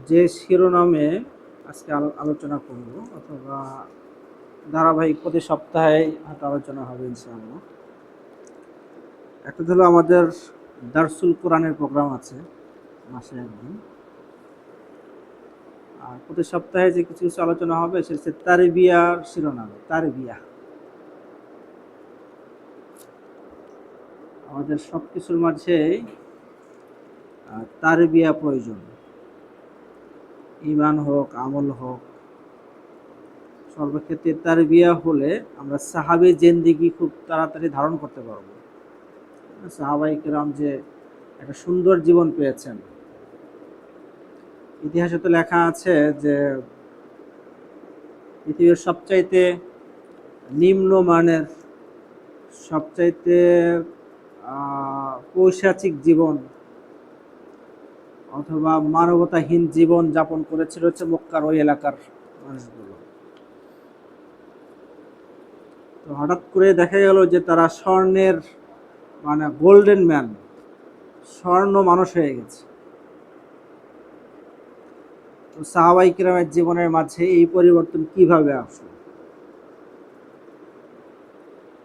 যে শিরোনামে আজকে আলোচনা করব অথবা ধারাবাহিক প্রতি সপ্তাহে হয়তো আলোচনা হবে ইনশাআল্লাহ। একটা হলো আমাদের দারসুল কোরআনের প্রোগ্রাম আছে মাসে একদিন, আর প্রতি সপ্তাহে যে কিছু কিছু আলোচনা হবে সেটা হচ্ছে তারবিয়ার শিরোনামে। তারবিয়া আমাদের সব কিছুর মাঝে তারবিয়া প্রয়োজন, ইমান হোক আমল হোক, সর্বক্ষেত্রে তারবিয়া হলে আমরা সাহাবী জিন্দেগি খুব তাড়াতাড়ি ধারণ করতে পারবো। সাহাবায়ে কেরাম যে একটা সুন্দর জীবন পেয়েছেন, ইতিহাসে তো লেখা আছে যে পৃথিবীর সবচাইতে নিম্নমানের, সবচাইতে পৈশাচিক জীবন অথবা মানবতাহীন জীবন যাপন করেছিল হচ্ছে মক্কার ওই এলাকার মানুষগুলো। তো হঠাৎ করে দেখা গেল যে তারা স্বর্ণের মানে গোল্ডেন ম্যান, স্বর্ণ মানুষ হয়ে গেছে। তো সাহাবায়ে কেরামের জীবনের মাঝে এই পরিবর্তন কিভাবে আসলো?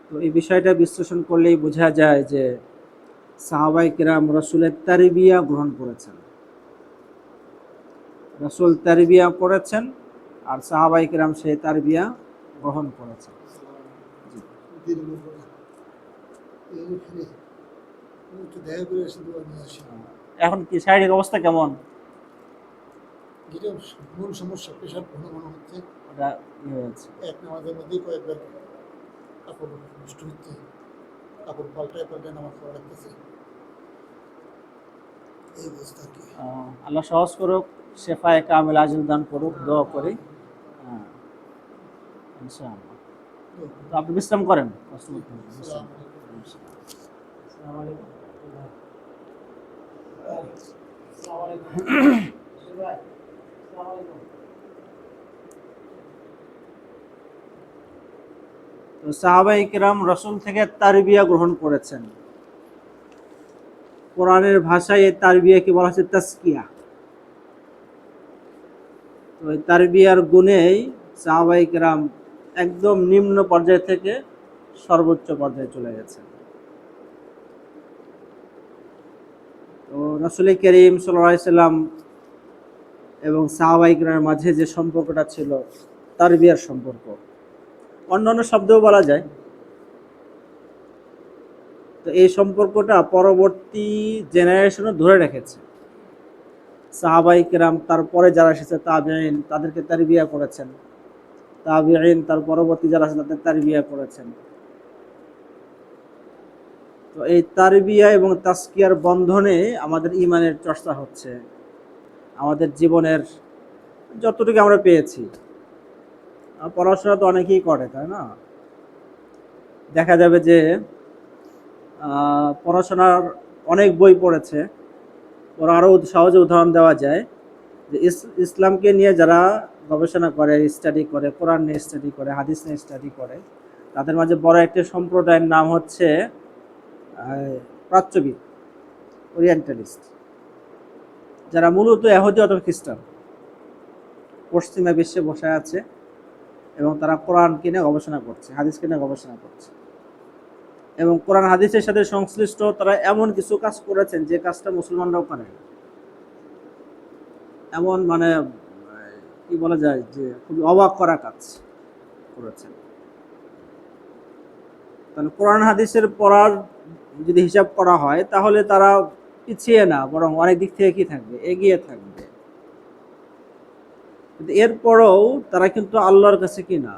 তো এই বিষয়টা বিশ্লেষণ করলেই বোঝা যায় যে সাহাবায়ে কেরাম রাসূলের তারবিয়া গ্রহণ করেছেন, রাসূল তারবিয়া করেছেন আর সাহাবায়ে কেরাম সেই তারবিয়া গ্রহণ করেছেন। এখন কি শারীরিক অবস্থা কেমন? মূল সমস্যা প্রেশার ঘন ঘন হচ্ছে। ওটা কি হয়েছে? এক নামাজের মধ্যেই কয়েকবার কাপড় নষ্ট হচ্ছে, কাপড় পাল্টায় নামাজ পড়া লাগতেছে, এই অবস্থা কি। আল্লাহ সহজ করুক, শেফায়ে কামিল আজল দান করুক, দোয়া করি। হ্যাঁ, ইনশাআল্লাহ। তো আপনি বিশ্রাম করেন, কষ্ট করতে হবে, বিশ্রাম করেন। আসসালামু আলাইকুম। তো সাহাবায়ে কেরাম রাসূল থেকে তারবিয়া গ্রহণ করেছেন। কোরআনের ভাষায় এই তারবিয়াকে বলা হচ্ছে তাসকিয়া। তো এই তারবিয়ার গুণেই সাহাবায়ে কেরাম একদম নিম্ন পর্যায় থেকে সর্বোচ্চ পর্যায়ে চলে গেছেন। তো রাসূল করিম সাল্লাল্লাহু আলাইহি সাল্লাম এবং সাহাবায়ে কেরামের মাঝে যে সম্পর্কটা ছিল তারবিয়ার সম্পর্ক, অন্যান্য শব্দেও বলা যায়। তো এই সম্পর্কটা পরবর্তী জেনারেশনও ধরে রেখেছে। সাহাবায়ে কেরাম তারপরে যারা এসেছে তাবেঈন, তাদেরকে তারবিয়া করেছেন, তাবেঈন তার পরবর্তী যারা আছে তাদের তারবিয়া করেছেন। তো এই তারবিয়া এবং তাসকিয়ার বন্ধনে আমাদের ঈমানের চর্চা হচ্ছে। আমাদের জীবনের যতটুকু আমরা পেয়েছি, পড়াশোনা তো অনেকেই করে, তাই না? দেখা যাবে যে পড়াশোনার অনেক বই পড়েছে। ওরা আরও সহজে উদাহরণ দেওয়া যায় যে ইসলামকে নিয়ে যারা গবেষণা করে, স্টাডি করে, কোরআন নিয়ে স্টাডি করে, হাদিস নিয়ে স্টাডি করে, তাদের মাঝে বড় একটা সম্প্রদায়ের নাম হচ্ছে প্রাচ্যবিদ, ওরিয়েন্টালিস্ট, যারা মূলত ইহুদি অথবা খ্রিস্টান, পশ্চিমা বিশ্বে বসে আছে এবং তারা কোরআন কিনে গবেষণা করছে, হাদিস কিনে গবেষণা করছে এবং কোরআন হাদিসের সাথে সংশ্লিষ্ট তারা এমন কিছু কাজ করেছেন যে কাজটা মুসলমানরাও করে। এমন মানে কি বলা যায় যে খুবই অবাক করা কাজ করেছেন। তাহলে কোরআন হাদিসের পড়ার যদি হিসাব করা হয় তাহলে তারা পিছিয়ে না, বরং অনেক দিক থেকে কি থাকবে, এগিয়ে থাকবে। কিন্তু এরপরেও তারা কিন্তু আল্লাহর কাছে কি না,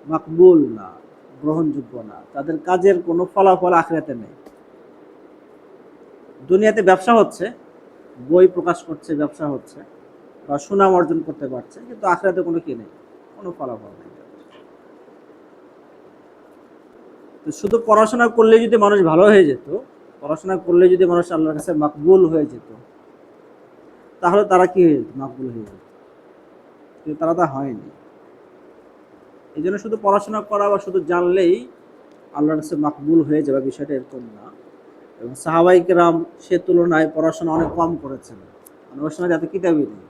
মাকবুল না, গ্রহণযোগ্য না। তাদের কাজের কোনো ফলাফল আখিরাতে নেই। দুনিয়াতে ব্যবসা হচ্ছে, বই প্রকাশ করছে, ব্যবসা হচ্ছে বা সুনাম অর্জন করতে পারছে, কিন্তু আখিরাতে কোনো কি নেই, কোনো ফলাফল নেই। তো শুধু পড়াশোনা করলে যদি মানুষ ভালো হয়ে যেত, পড়াশোনা করলে যদি মানুষ আল্লাহর কাছে মাকবুল হয়ে যেত, তাহলে তারা কি হয়ে যেত, মাকবুল হয়ে যেত। কিন্তু তারা তা হয়নি। এই জন্য শুধু পড়াশোনা করা বা শুধু জানলেই আল্লাহর কাছে মাকবুল হয়ে যাবে, বিষয়টা এরকম না। এবং সাহাবায়ে কেরাম সে তুলনায় পড়াশোনা অনেক কম করেছেন। মানে ওই সময় এত কিতাবই নেই,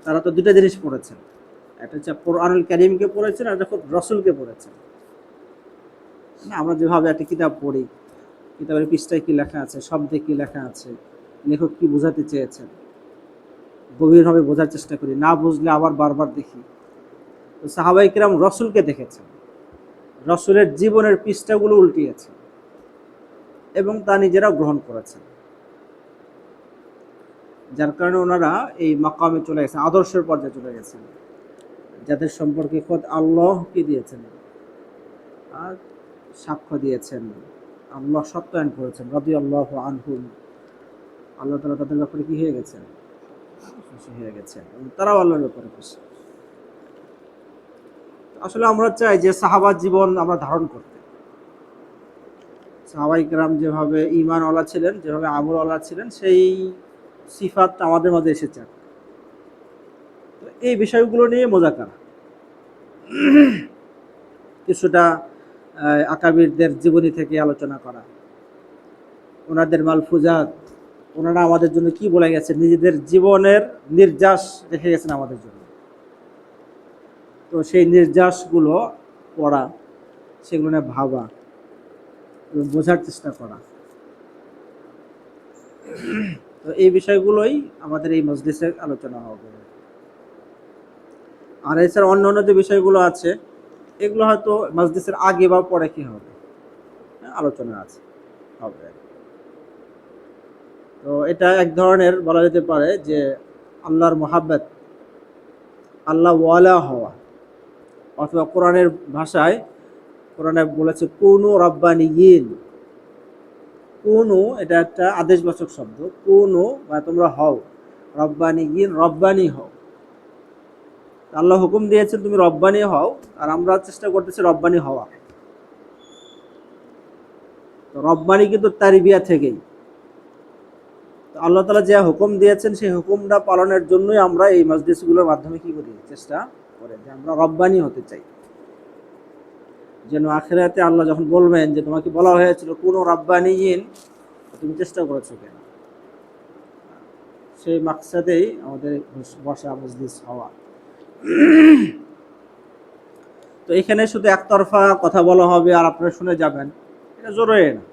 তারা তো দুটো জিনিস পড়েছেন, একটা হচ্ছে কোরআনুল কারীমকে পড়েছেন আর একটা রসুলকে পড়েছেন। না, আমরা যেভাবে একটা কিতাব পড়ি, কিতাবের পৃষ্ঠায় কী লেখা আছে, শব্দে কী লেখা আছে, লেখক কী বোঝাতে চেয়েছেন, গভীরভাবে বোঝার চেষ্টা করি, না বুঝলে আবার বারবার দেখি। তো সাহাবায়ে কেরাম রসুলকে দেখেছেন, রসুলের জীবনের পৃষ্ঠাগুলো উল্টিয়েছেন এবং তা নিজেরা গ্রহণ করেছেন, যার কারণে ওনারা এই মাকামে চলে গেছেন, আদর্শের পর্যায়ে চলে গেছেন, যাদের সম্পর্কে খোদ আল্লাহ কি দিয়েছেন আর সাক্ষ্য দিয়েছেন, আল্লাহ সত্যায়ন করেছেন, রাদিয়াল্লাহু আনহুম, আল্লাহ তাআলা তাদের ব্যাপারে কি হয়ে গেছেন, খুশি হয়ে গেছেন এবং তারাও আল্লাহর ব্যাপারে খুশি। আসলে আমরা চাই যে সাহাবার জীবন আমরা ধারণ করতে। সাহাবায়ে কেরাম যেভাবে ঈমানওয়ালা ছিলেন, যেভাবে আমলওয়ালা ছিলেন, সেই সিফাতটা আমাদের মধ্যে এসেছে। তো এই বিষয়গুলো নিয়ে মোজাকারা, কিছুটা আকাবিরদের জীবনী থেকে আলোচনা করা, ওনাদের মালফুজাত, ওনারা আমাদের জন্য কি বলে গেছেন, নিজেদের জীবনের নির্যাস রেখে গেছেন আমাদের জন্য। তো সেই নির্যাসগুলো পড়া, সেগুলো নিয়ে ভাবা এবং বোঝার চেষ্টা করা। তো এই বিষয়গুলোই আমাদের এই মজলিসে আলোচনা হবে। আর এছাড়া অন্য অন্য যে বিষয়গুলো আছে, এগুলো হয়তো মজলিসের আগে বা পরে কি হবে, আলোচনা আছে, হবে। তো এটা এক ধরনের বলা যেতে পারে যে আল্লাহর মহাব্বত, আল্লাহ ওয়ালা হওয়া, অথবা কোরআনের ভাষায় কোরআনে বলেছে কুনু রাব্বানিয়িন। কুনু এটা একটা আদেশবাচক শব্দ, কুনু বা তোমরা হও, রব্বানিয়িন রব্বানি হও। আল্লাহ হুকুম দিয়েছেন তুমি রব্বানি হও, আর আমরা চেষ্টা করতেছি রব্বানি হওয়া। তো রব্বানি কিন্তু তারবিয়া থেকেই, তো আল্লাহ তাআলা যে হুকুম দিয়েছেন সেই হুকুমটা পালনের জন্যই আমরা এই মজলিসগুলোর মাধ্যমে কি করি, চেষ্টা করে যে আমরা রব্বানি হতে চাই, যেন আখিরাতে আল্লাহ যখন বলবেন যে তোমাকে বলা হয়েছিল কোনো রাব্বানিয়িন, তুমি চেষ্টা করেছো কেন, সেই মাকসাদেই আমাদের বসা মজলিস হওয়া। তো এখানে শুধু একতরফা কথা বলা হবে আর আপনারা শুনে যাবেন, এটা জরুরি না।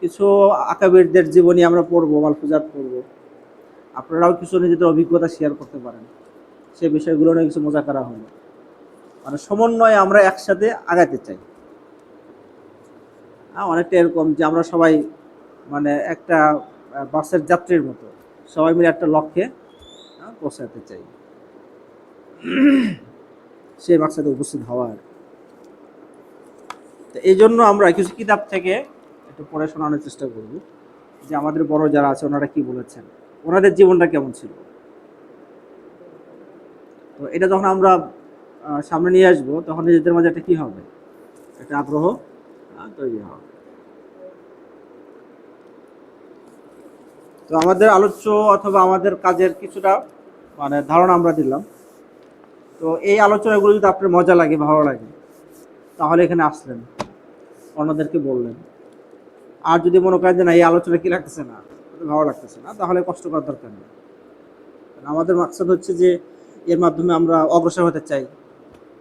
কিছু আকাবিরদের জীবনী আমরা পড়বো, মালফুজাত পড়বো, আপনারাও কিছু নিজেদের অভিজ্ঞতা শেয়ার করতে পারেন, সেই বিষয়গুলো নিয়ে কিছু মোজাকারা হলো, মানে সমন্বয়ে আমরা একসাথে আগাতে চাই। অনেকটা এরকম যে আমরা সবাই মানে একটা বাসের যাত্রীর মতো সবাই মিলে একটা লক্ষ্যে পৌঁছাতে চাই, সেই মাকসাদে উপস্থিত হওয়ার। তো এই জন্য আমরা কিছু কিতাব থেকে একটু পড়ে শোনানোর চেষ্টা করব যে আমাদের বড় যারা আছে ওনারা কি বলেছেন, ওনাদের জীবনটা কেমন ছিল। তো এটা যখন আমরা সামনে নিয়ে আসবো, তখন নিজেদের মাঝে একটা কি হবে, একটা আগ্রহ তৈরি হবে। তো আমাদের আলোচ্য অথবা আমাদের কাজের কিছুটা মানে ধারণা আমরা দিলাম। তো এই আলোচনাগুলো যদি আপনার মজা লাগে, ভালো লাগে, তাহলে এখানে আসলেন, অন্যদেরকে বললেন। আর যদি মনে করেন যে না এই আলোচনা কি লাগতেছে না, ভালো লাগতেছে না, তাহলে কষ্ট করার দরকার নেই। আমাদের মাকসাদ হচ্ছে যে এর মাধ্যমে আমরা অগ্রসর হতে চাই।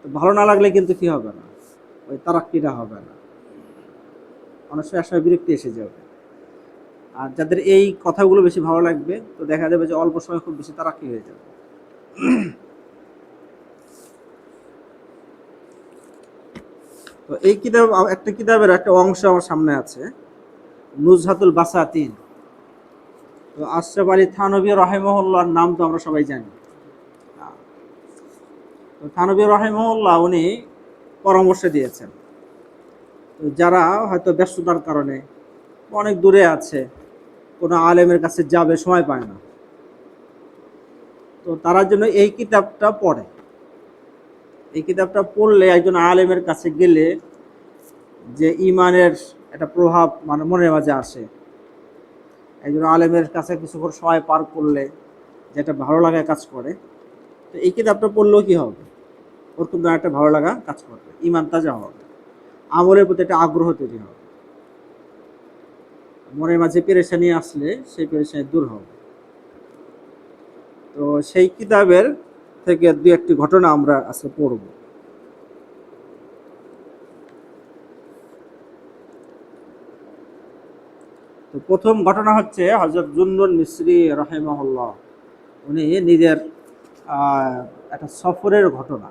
তো ভালো না লাগলে কিন্তু কি হবে না, ওই তারাক্কিটা হবে না, অনেক সময় একসময় বিরক্তি এসে যাবে। আর যাদের এই কথাগুলো বেশি ভালো লাগবে, তো দেখা যাবে যে অল্প সময় খুব বেশি তারাক্কি হয়ে যাবে। তো এই কিতাব, একটা কিতাবের একটা অংশ আমার সামনে আছে, নুজহাতুল বাসাতিন। তো আশরাফ আলী থানভী রাহিমাহুল্লাহর নাম তো আমরা সবাই জানি। তো থানভী রাহিমাহুল্লাহ উনি পরামর্শ দিয়েছেন, তো যারা হয়তো ব্যস্ততার কারণে অনেক দূরে আছে, কোনো আলেমের কাছে যাবে, সময় পায় না, তো তার জন্য এই কিতাবটা পড়ে। এই কিতাবটা পড়লে একজন আলেমের কাছে গেলে যে ইমানের একটা প্রভাব মানে মনের মাঝে আসে, একজন আলেমের কাছে কিছুক্ষণ সময় পার করলে যেটা ভালো লাগা কাজ করে, তো এই কিতাবটা পড়লেও কি হবে, ওরকম একটা ভালো লাগা কাজ করবে, ইমান তাজা হবে, আমলের প্রতি একটা আগ্রহ তৈরি হবে, মনের মাঝে পেরেশানি আসলে সেই পেরেশানি দূর হবে। তো সেই কিতাবের থেকে দুই একটি ঘটনা আমরা আজকে পড়ব। তো প্রথম ঘটনা হচ্ছে হযরত জুনদুন মিসরি রাহিমাহুল্লাহ, উনি নিজের একটা সফরের ঘটনা,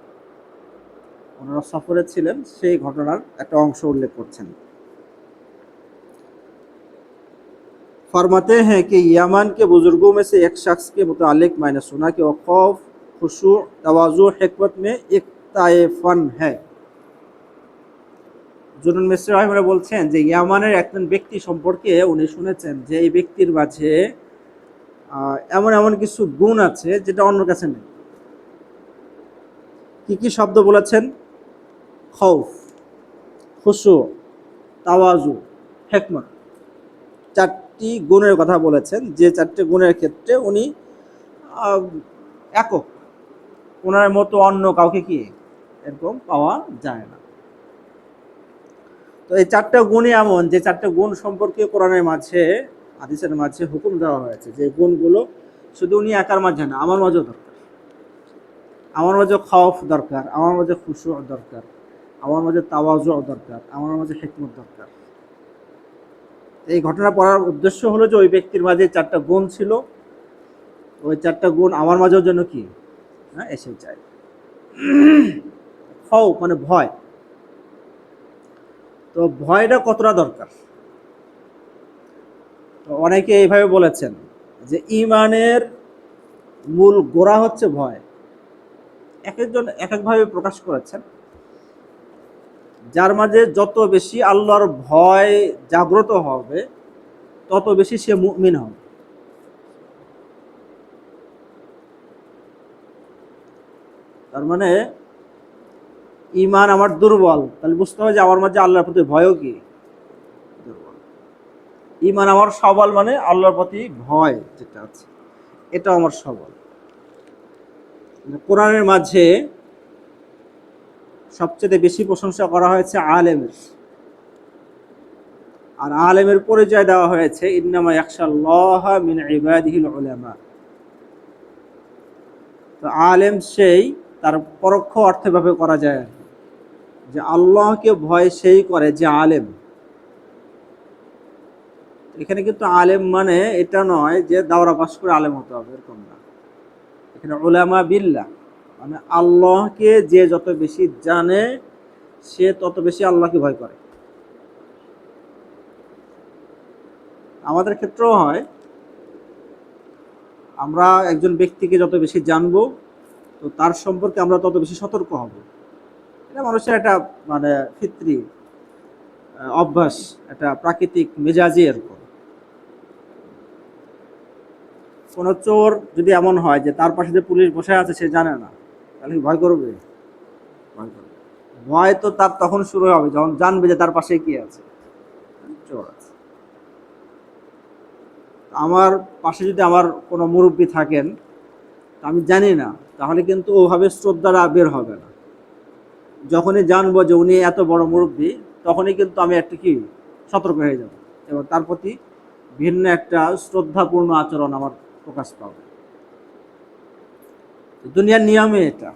ওনারা সফরে ছিলেন, সেই ঘটনার একটা অংশ উল্লেখ করছেন। फरमाते हैं कि यमन के बुजुर्गों में से एक शख्स के मुतालिक मैंने सुना कि वक़ौफ, खुशू, तवाज़ु, हिकमत में एक ताइफन है। জুনুন মিসরি রাহিমাহুল্লাহ বলছেন যে ইয়ামানের একজন ব্যক্তি সম্পর্কে উনি শুনেছেন যে এই ব্যক্তির মাঝে এমন এমন কিছু গুণ আছে যেটা অন্য কাছে নেই। কি কি শব্দ বলেছেন? খৌফ, খুশু, তাওয়াজু, হিকমত, চারটি গুণের কথা বলেছেন, যে চারটি গুণের ক্ষেত্রে উনি একক, ওনার মতো অন্য কাউকে কি এরকম পাওয়া যায় না। তো এই চারটা গুণই এমন যে চারটা গুণ সম্পর্কে কোরআনের মাঝে, হাদিসের মাঝে হুকুম দেওয়া হয়েছে যে গুণগুলো শুধু উনি একার মাঝে না, আমার মাঝেও দরকার। আমার মাঝে খৌফ দরকার, আমার মাঝে খুশু দরকার, আমার মাঝে তাওয়াজু দরকার, আমার মাঝে হিকমত দরকার। এই ঘটনা পড়ার উদ্দেশ্য হলো যে ওই ব্যক্তির মাঝে চারটা গুণ ছিল, ওই চারটা গুণ আমার মাঝেও যেন কি এসে যায়। খৌফ মানে ভয়। তো ভয়টা কতটা দরকার? তো অনেকে এইভাবে বলেছেন যে ঈমানের মূল গোড়া হচ্ছে ভয়। এক একজন এক একভাবে প্রকাশ করেছেন। যার মাঝে যত বেশি আল্লাহর ভয় জাগ্রত হবে তত বেশি সে মুমিন হবে। তার মানে ঈমান আমার দুর্বল, তাহলে বুঝতে হবে যে আমার মাঝে আল্লাহর প্রতি ভয়ও কি দুর্বল। ঈমান আমার সবল, মানে আল্লাহর প্রতি ভয় যেটা আছে এটা আমার সবল। কোরআনের মাঝে সবচেয়ে বেশি প্রশংসা করা হয়েছে আলেমের, আর আলেমের পরিচয় দেওয়া হয়েছে ইন্নামা ইয়াখশাল্লাহা মিন ইবাদিহিল উলামা। তো আলেম সেই, তার পরোক্ষ অর্থে ভাবে করা যায় যে আল্লাহকে ভয় সেই করে যে আলেম। এখানে কিন্তু আলেম মানে এটা নয় যে দাওরা পাস করে আলেম হতে হবে, এরকম না। এখানে উলামা বিল্লাহ মানে আল্লাহকে যে যত বেশি জানে সে তত বেশি আল্লাহকে ভয় করে। আমাদের ক্ষেত্রেও হয়, আমরা একজন ব্যক্তিকে যত বেশি জানবো তো তার সম্পর্কে আমরা তত বেশি সতর্ক হব। এটা মানুষের একটা মানে ফিতরি অভ্যাস, একটা প্রাকৃতিক মেজাজি এরকম। কোনো চোর যদি এমন হয় যে তার পাশে যে পুলিশ বসে আছে সে জানে না, তাহলে কি ভয় করবে? ভয় করবে। ভয় তো তার তখন শুরু হবে যখন জানবে যে তার পাশে কি আছে, চোর আছে। আমার পাশে যদি আমার কোনো মুরব্বী থাকেন আমি জানি না, তাহলে কিন্তু ওভাবে শ্রদ্ধাটা বের হবে না। যখনই জানবো যে উনি এত বড় মুরব্বী তখনই কিন্তু আমি একটা কি সতর্ক হয়ে যাব এবং তার প্রতি ভিন্ন একটা শ্রদ্ধাপূর্ণ আচরণ আমার প্রকাশ পাবে। দুনিয়ার নিয়মে এটা,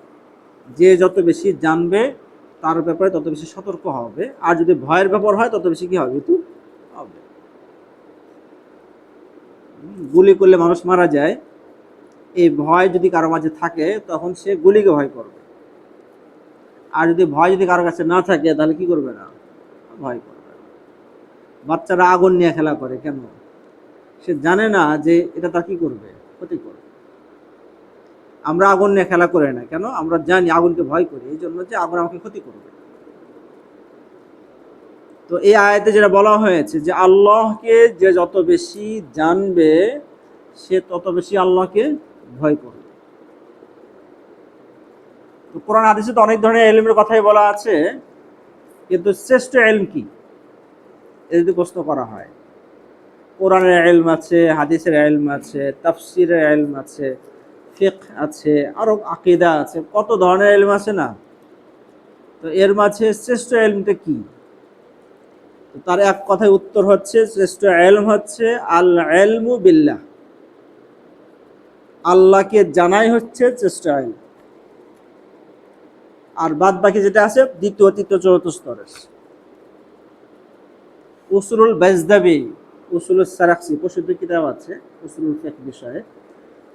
যে যত বেশি জানবে তার ব্যাপারে তত বেশি সতর্ক হবে, আর যদি ভয়ের ব্যাপার হয় তত বেশি কি হবে? তো হবে। গুলি করলে মানুষ মারা যায়, এই ভয় যদি কারো মাঝে থাকে তখন সে গুলিকে ভয় করবে। আর যদি ভয় যদি কারো কাছে না থাকে তাহলে কি করবে না? ভয় করবে না। বাচ্চারা আগুন নিয়ে খেলা করে কেন? সে জানে না যে এটা তার কি করবে, ক্ষতি করবে। আমরা আগুন নিয়ে খেলা করে না কেন? আমরা জানি আগুনকে ভয় করি, এই জন্য যে আগুন আমাকে ক্ষতি করবে। তো এই আয়াতে যেটা বলা হয়েছে যে আল্লাহকে যে যত বেশি জানবে সে তত বেশি আল্লাহকে ভয় করবে। তো কোরআন হাদিসে তো অনেক ধরনের ইলমের কথাই বলা আছে, কিন্তু শ্রেষ্ঠ ইলম কি এ যদি প্রশ্ন করা হয়, কোরআনের ইলম আছে, হাদিসের ইলম আছে, তাফসিরের ইলম আছে, ফিকহ আছে, আরো আকীদা আছে, কত ধরনের ইলম আছে না? তো এর মাঝে শ্রেষ্ঠ ইলমটা কি? তো তার এক কথায় উত্তর হচ্ছে শ্রেষ্ঠ ইলম হচ্ছে আল ইলমু বিল্লাহ, আল্লাহকে জানাই হচ্ছে শ্রেষ্ঠ ইলম। আর বাদ বাকি যেটা আছে দ্বিতীয় তৃতীয় চতুর্থ স্তরের। উসুলুল বাজদাবি, উসুলুল সারাকসি প্রসিদ্ধ কিতাব আছে উসুলুল ফিকহ বিষয়ে।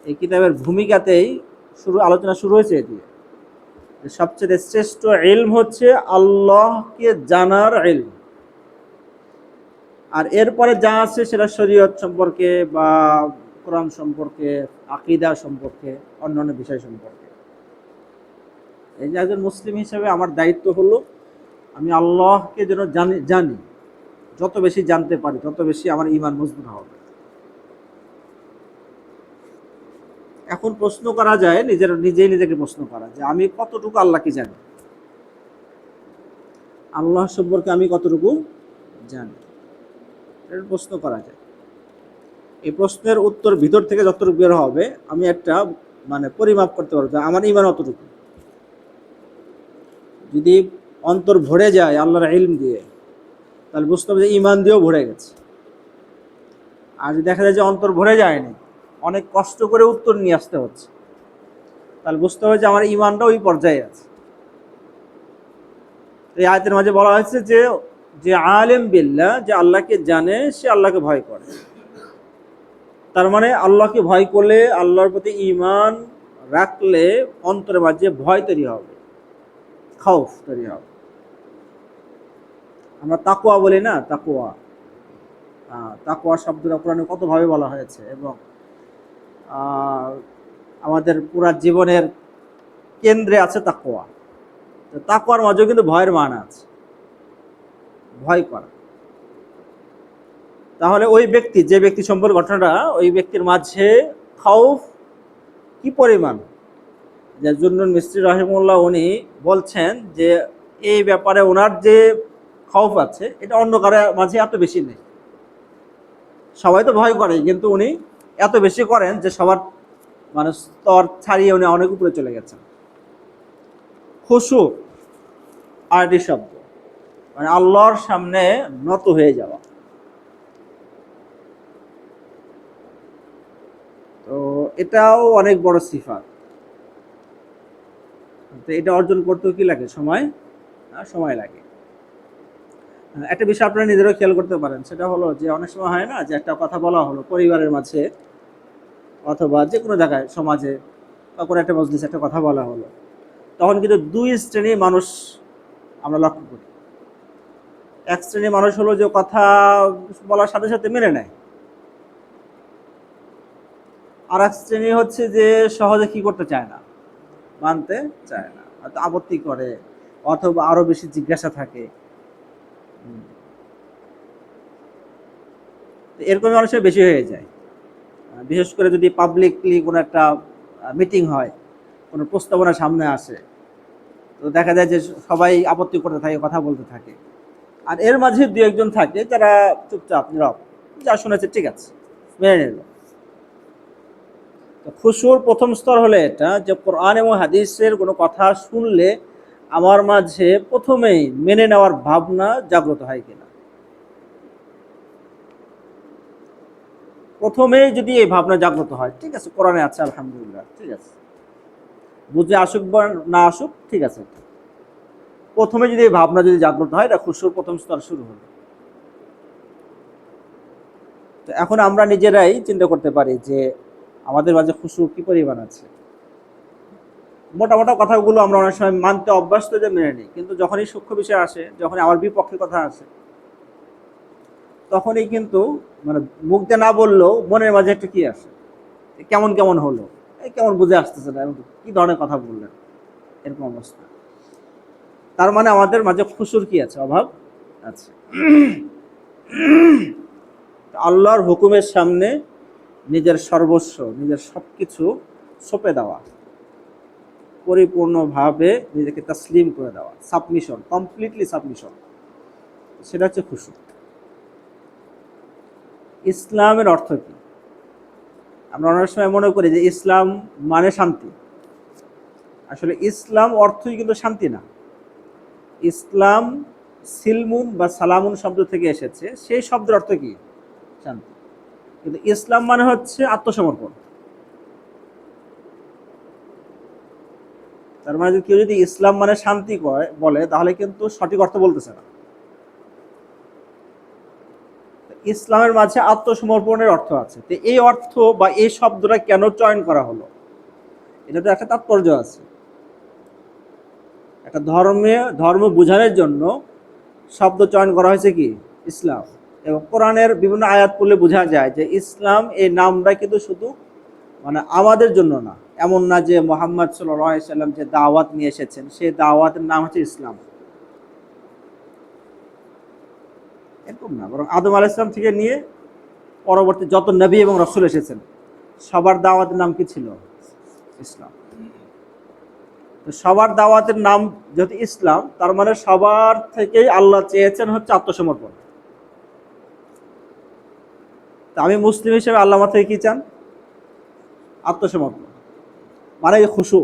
এই কিতাবের ভূমিকাতেই আলোচনা শুরু হয়েছে এটি। সবচেয়ে শ্রেষ্ঠ ইলম হচ্ছে আল্লাহকে জানার ইলম। আর এরপরে যা আছে সেটা শরীয়ত সম্পর্কে বা কোরআন সম্পর্কে, আকীদা সম্পর্কে, অন্যান্য বিষয় সম্পর্কে। এই যে একজন মুসলিম হিসেবে আমার দায়িত্ব হলো আমি আল্লাহকে যেন জানি, যত বেশি জানতে পারি তত বেশি আমার ঈমান মজবুত হবে। এখন প্রশ্ন করা যায়, নিজেই নিজেকে প্রশ্ন করা যে আমি কতটুকু আল্লাহকে জানি, আল্লাহ সম্পর্কে আমি কতটুকু জানি, এর প্রশ্ন করা যায়। এই প্রশ্নের উত্তর ভিতর থেকে যতটুকু বের হবে আমি একটা পরিমাপ করতে পারবো যে আমার ঈমান অতটুকু। যদি অন্তর ভরে যায় আল্লাহর ইলম দিয়ে, তাহলে বুঝতে হবে যে ঈমান দিয়েও ভরে গেছে। আর যদি দেখা যায় যে অন্তর ভরে যায়নি, অনেক কষ্ট করে উত্তর নিয়ে আসতে হচ্ছে, তাহলে বুঝতে হবে যে আমার ঈমানটা ওই পর্যায়ে আছে। এই আয়াতের মাঝে বলা হয়েছে যে যে আলেম বিল্লাহ, যে আল্লাহকে জানে সে আল্লাহকে ভয় করে। তার মানে আল্লাহকে ভয় করলে, আল্লাহর প্রতি ঈমান রাখলে অন্তরের মাঝে ভয় তৈরি হবে, খাউফ তৈরি হবে। আমরা তাকওয়া বলি না, তাকওয়া, তাকওয়া শব্দটা কোরআনে কতভাবে বলা হয়েছে, এবং আমাদের পুরা জীবনের কেন্দ্রে আছে তাকওয়া। তো তাকওয়ার মাঝেও কিন্তু ভয়ের মান আছে, ভয় করা। তাহলে ওই ব্যক্তি, যে ব্যক্তি সম্পর্কে ঘটনাটা, ওই ব্যক্তির মাঝে খাউফ কি পরিমাণ, যে জুন্নুন মিস্ত্রি রাহিমাহুল্লাহ উনি বলছেন যে এই ব্যাপারে ওনার যে খাউফ আছে এটা অন্য কারো মাঝে এত বেশি নেই। সবাই তো ভয় করে, কিন্তু উনি এত বেশি করেন যে সবার স্তর ছাড়িয়ে উনি অনেক উপরে চলে গেছেন। খুশু আরবি শব্দ, আল্লাহর সামনে নত হয়ে যাওয়া। তো এটাও অনেক বড় সিফাত। তো এটা অর্জন করতেও কি লাগে? সময় লাগে। একটা বিষয় আপনারা নিজেরাও খেয়াল করতে পারেন, সেটা হলো যে অনেক সময় হয় না যে একটা কথা বলা হলো পরিবারের মাঝে অথবা যে কোনো জায়গায়, সমাজে বা কোনো একটা মজলিসে একটা কথা বলা হলো, তখন কিন্তু দুই শ্রেণীর মানুষ আমরা লক্ষ্য করি। এক শ্রেণীর মানুষ হলো যে কথা বলার সাথে সাথে মেনে নেয়, আর এক শ্রেণী হচ্ছে যে সহজে কি করতে চায় না, মানতে চায় না, হয়তো আপত্তি করে অথবা আরো বেশি জিজ্ঞাসা থাকে। এরকম মানুষের বেশি হয়ে যায়। বিশেষ করে যদি পাবলিকলি কোনো একটা মিটিং হয়, কোনো প্রস্তাবনা সামনে আসে, তো দেখা যায় যে সবাই আপত্তি করতে থাকে, কথা বলতে থাকে। আর এর মাঝে দু একজন থাকে যারা চুপচাপ নীরব, যা শুনেছে ঠিক আছে, মেনে নিল। তো খুশুর প্রথম স্তর হলো এটা, যে কোরআন এবং হাদিসের কোনো কথা শুনলে আমার মাঝে প্রথমেই মেনে নেওয়ার ভাবনা জাগ্রত হয় কিনা। প্রথমেই যদি এই ভাবনা জাগ্রত হয়, ঠিক আছে, কোরআনে আছে আলহামদুলিল্লাহ, ঠিক আছে, বুঝে আসুক বা না আসুক ঠিক আছে, প্রথমে যদি এই ভাবনা যদি জাগ্রত হয়, এটা খুশুর প্রথম স্তর শুরু হলো। তো এখন আমরা নিজেরাই চিন্তা করতে পারি যে আমাদের মাঝে খুশু কি পরিমাণ আছে। মোটা মোটা কথাগুলো আমরা অনেক সময় মানতে অভ্যস্ত, যে মেনে নিই, কিন্তু যখনই সূক্ষ্ম বিষয় আসে, যখন আমার বিপক্ষে কথা আসে, তখনই কিন্তু মুখ দিয়ে না বললেও মনের মাঝে একটু কি আসে, কেমন কেমন হলো, এই কেমন বুঝে আসতেছে না, কি ধরনের কথা বললেন, এরকম অবস্থা। তার মানে আমাদের মাঝে খুশুর কি আছে, অভাব আছে। আল্লাহর হুকুমের সামনে নিজের সর্বস্ব, নিজের সবকিছু সঁপে দেওয়া, পরিপূর্ণভাবে নিজেকে তাসলিম করে দেওয়া, সাবমিশন, কমপ্লিটলি সাবমিশন, সেটা হচ্ছে খুশু। ইসলামের অর্থ কি? আমরা অনেক সময় মনে করি যে ইসলাম মানে শান্তি। আসলে ইসলাম অর্থই কিন্তু শান্তি না। ইসলাম সিলমুন বা সালামুন শব্দ থেকে এসেছে, সেই শব্দের অর্থ কি? শান্তি। কিন্তু ইসলাম মানে হচ্ছে আত্মসমর্পণ। তার মানে কেউ যদি ইসলাম মানে শান্তি বলে তাহলে কিন্তু সঠিক অর্থ বলতেছে না। ইসলামের মাঝে আত্মসমর্পণের অর্থ আছে, তো এই অর্থ বা এই শব্দটা কেন চয়ন করা হলো, এটা তো একটা তাৎপর্য আছে। একটা ধর্ম বোঝানোর জন্য শব্দ চয়ন করা হয়েছে কি ইসলাম। এবং কোরআনের বিভিন্ন আয়াত পড়লে বোঝা যায় যে ইসলাম এই নামটা কিন্তু শুধু মানে আমাদের জন্য না, এমন না যে মোহাম্মদ সাল্লাল্লাহু আলাইহি সাল্লাম যে দাওয়াত নিয়ে এসেছেন সেই দাওয়াতের নাম হচ্ছে ইসলাম, এরকম না। বরং আদম আলাইহিস সালাম থেকে নিয়ে পরবর্তী যত নবী এবং রাসূল এসেছেন সবার দাওয়াতের নাম কি ছিল? ইসলাম। তো সবার দাওয়াতের নাম যেহেতু ইসলাম, তার মানে সবার থেকেই আল্লাহ চেয়েছেন হচ্ছে আত্মসমর্পণ। তা আমি মুসলিম হিসেবে আল্লাহ আমার থেকে কি চান? আত্মসমর্পণ, মানে খুশু,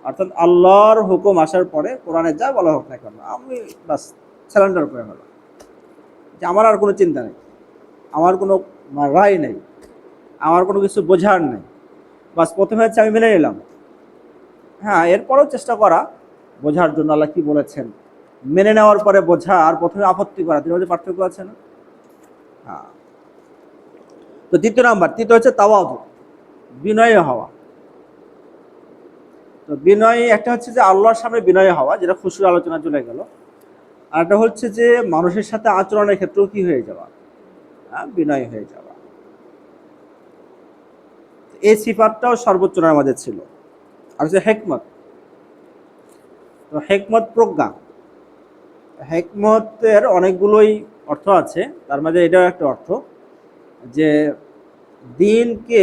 অর্থাৎ আল্লাহর হুকুম আসার পরে কোরআনে যা বলা হোক না কেন আমি বাস স্যালেন্ডার করে ফেলা, যে আমার আর কোনো চিন্তা নেই, আমার কোনো রায় নেই, আমার কোনো কিছু বোঝার নেই, বাস প্রথমে হচ্ছে আমি মেনে নিলাম। হ্যাঁ, এরপরেও চেষ্টা করা বোঝার জন্য আল্লাহ কি বলেছেন, মেনে নেওয়ার পরে বোঝা আর প্রথমে আপত্তি করা, দুটোর মধ্যে পার্থক্য আছে না? হ্যাঁ। তো তৃতীয় হচ্ছে তাওয়াদু, বিনয়ী হওয়া। তো বিনয়ী একটা হচ্ছে যে আল্লাহর সামনে বিনয়ী হওয়া, যেটা খুশির আলোচনা চলে গেল। আর একটা হচ্ছে যে মানুষের সাথে আচরণের ক্ষেত্রেও কি হয়ে যাওয়া, বিনয়ী হয়ে যাওয়া। এই সিফাতটাও সর্বোচ্চের আমাদের ছিল। আর হচ্ছে হেকমত। তো হেকমত প্রজ্ঞা, হেকমতের অনেকগুলোই অর্থ আছে, তার মাঝে এটাও একটা অর্থ যে দিনকে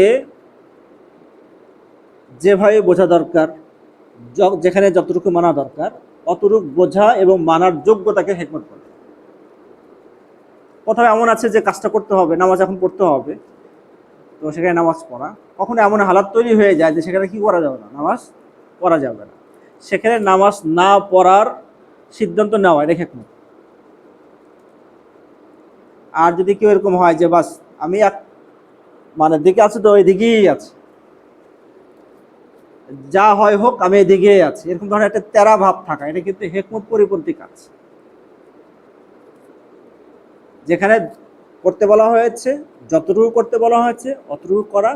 যেভাবে বোঝা দরকার, যেখানে যতটুকু মানা দরকার অতটুকু বোঝা এবং মানার যোগ্যতাকে হেকমত বলে। কোথাও এমন আছে যে কাজটা করতে হবে, নামাজ এখন পড়তে হবে, তো সেখানে নামাজ পড়া, কখনো এমন হালাত তৈরি হয়ে যায় যে সেখানে কি করা যাবে না, নামাজ পড়া যাবে না, সেখানে নামাজ না পড়ার সিদ্ধান্ত নেওয়া, এটা হেকমত। আর যদি কেউ এরকম হয় যে বাস আমি এক মানে দিকে আছি তো ওই দিকেই আছে, যা হয় হোক আমি এদিকেই আছি, এরকম ধরনের একটা তেরা ভাব থাকা, এটা কিন্তু হেকমত পরিপন্থী কাজ। যেখানে করতে বলা হয়েছে, যতটুকু করতে বলা হয়েছে অতটুকু করা,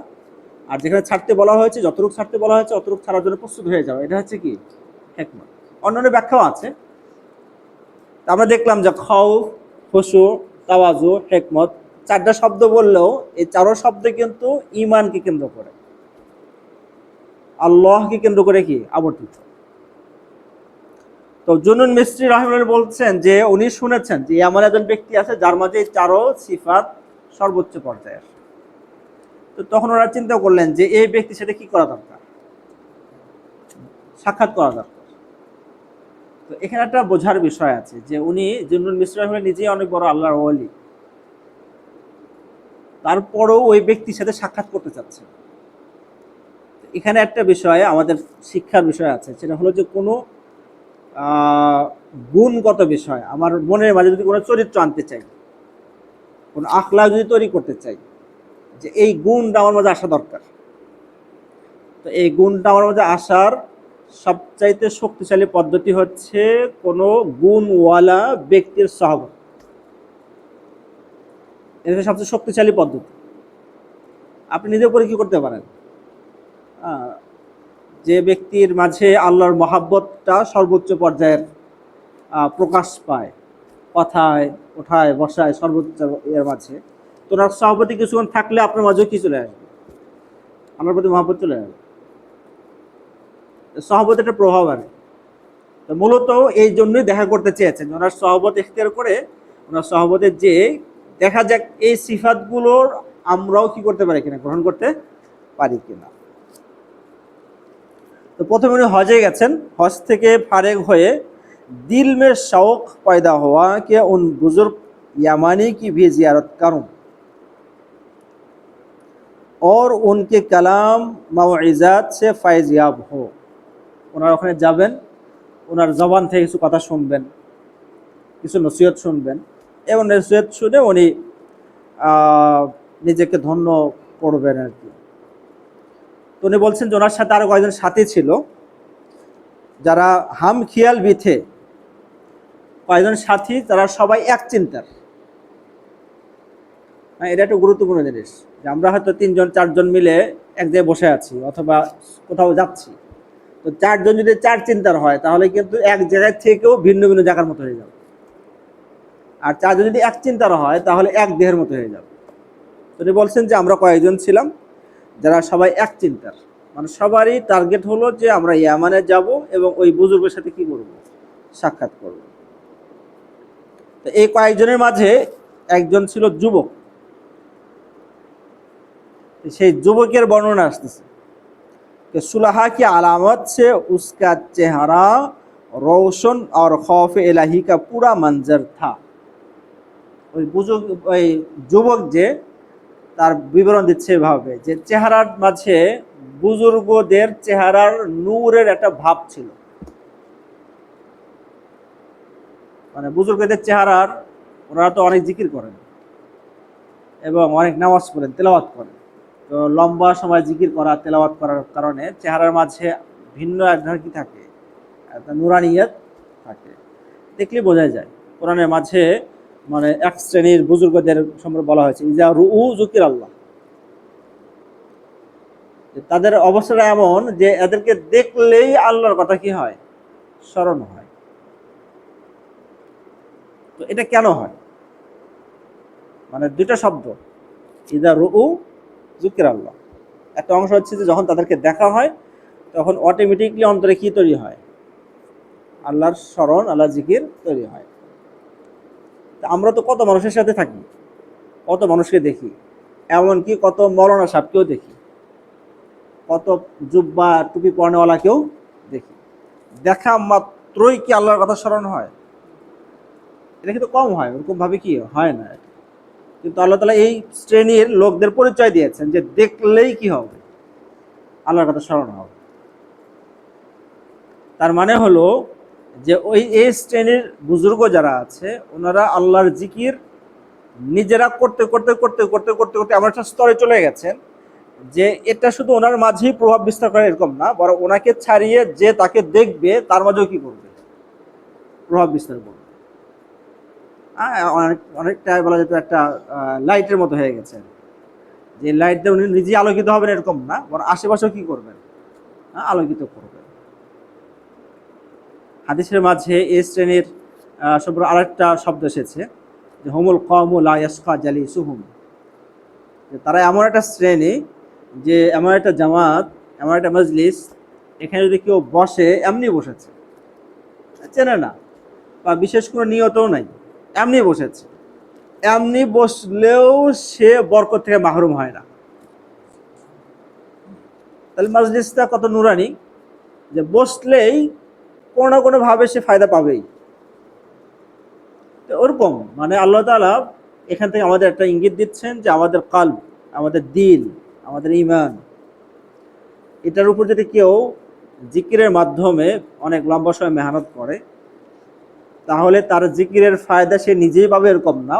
আর যেখানে ছাড়তে বলা হয়েছে যতটুকু ছাড়তে বলা হয়েছে অতটুকু ছাড়ার জন্য প্রস্তুত হয়ে যাওয়া, এটা হচ্ছে কি হেকমত। অন্যান্য ব্যাখ্যাও আছে। আমরা দেখলাম যে খাউফ, খুশু, তাওয়াজু, হেকমত, চারটা শব্দ বললেও এই চারো শব্দ কিন্তু ঈমানকে কেন্দ্র করে, আল্লাহকে কেন্দ্র করে কি আবর্তিত। তো জুনুন মিস্ত্রি রাহিমাহুল্লাহ বলছেন যে উনি শুনেছেন যে এমন একজন ব্যক্তি আছে যার মাঝে এই চারো সিফাত সর্বোচ্চ পর্যায়ে আসে। তো তখন ওরা চিন্তা করলেন যে এই ব্যক্তির সাথে কি করা দরকার, সাক্ষাৎ করা দরকার। তো এখানে একটা বোঝার বিষয় আছে যে উনি জুনুন মিস্ত্রি রাহিমাহুল্লাহ নিজেই অনেক বড় আল্লাহর ওয়ালি, তারপরেও ওই ব্যক্তির সাথে সাক্ষাৎ করতে চাচ্ছে। এখানে একটা বিষয় আমাদের শিক্ষার বিষয় আছে, সেটা হলো যে কোনো গুণগত বিষয়, আমার মনের মাঝে যদি কোনো চরিত্র আনতে চাই, কোনো আখলাক যদি তৈরি করতে চাই, যে এই গুণটা আমার মাঝে আসা দরকার, তো এই গুণটা আমার মাঝে আসার সবচাইতে শক্তিশালী পদ্ধতি হচ্ছে কোনো গুণওয়ালা ব্যক্তির সহবত। এটা সবচেয়ে শক্তিশালী পদ্ধতি। আপনি নিজে পরীক্ষা করতে পারেন, যে ব্যক্তির মাঝে আল্লাহর মহাব্বতটা সর্বোচ্চ পর্যায়ের প্রকাশ পায়, কথায় ওঠায় বসায় সর্বোচ্চ এর মাঝে, তো ওনার সভাপতি কিছুক্ষণ থাকলে আপনার মাঝেও কি চলে আসবে, আমার প্রতি মহাব্বত চলে আসবে, সহবতের একটা প্রভাব আছে। তো মূলত এই জন্যই দেখা করতে চেয়েছেন, ওনার সহবত ইখতিয়ার করে ওনার সহবতের যে দেখা যাক এই সিফাতগুলোর আমরাও কি করতে পারি কিনা, গ্রহণ করতে পারি কিনা। তো প্রথমে উনি হজে গেছেন, হজ থেকে ফারেগ হয়ে दिल में शौक पैदा हुआ कि उन बुजुर्ग यमानी की भी जियारत करूं और उनके कलाम मौइज़ात से फैज़याब हो। ওনারা ওখানে যাবেন, ওনার জবান থেকে কিছু কথা শুনবেন, কিছু নসিহত শুনবেন, এবং নসিহত শুনে উনি নিজেকে ধন্য করবেন আর কি। তো উনি বলছেন যে ওনার সাথে আরো কয়েকজন সাথী ছিল, যারা হাম খিয়াল বিথে, কয়েকজন সাথী তারা সবাই এক চিন্তার। এটা একটা গুরুত্বপূর্ণ জিনিস যে আমরা হয়তো 3-4জন মিলে এক জায়গায় বসে আছি অথবা কোথাও যাচ্ছি, তো 4জন যদি 4 চিন্তার হয় তাহলে কিন্তু এক জায়গায় থেকেও ভিন্ন ভিন্ন জায়গার মতো হয়ে যাবে। আর 4জন যদি এক চিন্তার হয় তাহলে এক দেহের মতো হয়ে যাবে। তিনি বলছেন যে আমরা কয়েকজন ছিলাম যারা সবাই এক চিন্তার, মানে সবারই টার্গেট হলো যে আমরা ইয়ামানে যাব এবং ওই বুজুর্গের সাথে কি করব, সাক্ষাৎ করব। তো এই কয়েকজনের মাঝে একজন ছিল যুবক। সেই যুবকের বর্ণনা আসতেছে कि सुलहा की अलामत से उसका चेहरा रोशन और खौफ इलाही का पूरा मंजर था। ওই যুবক যে তার বিবরণ দিচ্ছে এভাবে যে চেহারার মাঝে বুজুর্গদের চেহারার নূরের একটা ভাব ছিল। মানে বুজুর্গদের চেহারার, ওনারা তো অনেক জিকির করেন এবং অনেক নামাজ পড়েন, তেলাওয়াত করেন। তো লম্বা সময় জিকির করা, তেলাওয়াত করার কারণে চেহারার মাঝে ভিন্ন এক ধরনের কি থাকে, একটা নুরানিয়ত থাকে, দেখলে বোঝা যায়। কোরআনের মাঝে মানে এক শ্রেণীর বুজুর্গদের সম্পর্কে বলা হয়েছে ইজা রুউ যুকির আল্লাহ, তাদের অবস্থাটা এমন যে এদেরকে দেখলেই আল্লাহর কথা কি হয়, স্মরণ হয়। তো এটা কেন হয়? মানে দুইটা শব্দ, ইজা রুউ যুকির আল্লাহ। একটা অংশ হচ্ছে যে যখন তাদেরকে দেখা হয় তখন অটোমেটিকলি অন্তরে কি তৈরি হয়, আল্লাহর স্মরণ, আল্লাহর জিকির তৈরি হয়। আমরা তো কত মানুষের সাথে থাকি, কত মানুষকে দেখি, এমনকি কত মৌলানা সাহেবকেও দেখি, কত জুব্বা টুপি পরনেওয়ালাকেও দেখি। দেখা মাত্রই কি আল্লাহর কথা স্মরণ হয়? এটা কিন্তু কম হয়, ওরকম ভাবে কি হয় না। কিন্তু আল্লাহ তাআলা এই শ্রেণীর লোকদের পরিচয় দিয়েছেন যে দেখলেই কি হবে, আল্লাহর কথা স্মরণ হবে। তার মানে হলো যে ওই এই শ্রেণীর বুজুর্গ যারা আছে ওনারা আল্লাহর জিকির নিজেরা করতে করতে করতে করতে করতে করতে এমন একটা স্তরে চলে গেছেন যে এটা শুধু ওনার মাঝেই প্রভাব বিস্তার করে এরকম না, বরং ওনাকে ছাড়িয়ে যে তাকে দেখবে তার মাঝেও কি করবে, প্রভাব বিস্তার করবে। অনেকটা বলা যেত একটা লাইটের মতো হয়ে গেছে, যে লাইট দিয়ে উনি নিজেই আলোকিত হবেন এরকম না, বরং আশেপাশেও কি করবেন, আলোকিত করবেন। হাদিসের মাঝে এই শ্রেণীর সম্পর্কে আরেকটা শব্দ এসেছে যে হুমুল কওমু লা ইয়াসকা জালিসুহুম, যে তারা এমন একটা শ্রেণী, যে এমন একটা জামাত, এমন একটা মজলিস, এখানে যদি কেউ বসে এমনি বসেছে, চেনে না বা বিশেষ কোনো নিয়তও নাই, এমনি বসেছে, এমনি বসলেও সে বরকত থেকে মাহরুম হয় না। তাহলে মজলিসটা কত নুরানি, যে বসলেই কোনো না কোনোভাবে সে ফায়দা পাবেই। তো ওরকম মানে আল্লাহ তাআলা এখান থেকে আমাদের একটা ইঙ্গিত দিচ্ছেন যে আমাদের কলব, আমাদের দিল, আমাদের ঈমান, এটার উপর যদি কেউ জিকিরের মাধ্যমে অনেক লম্বা সময় মেহনত করে তাহলে তার জিকিরের ফায়দা সে নিজেই পাবে এরকম না,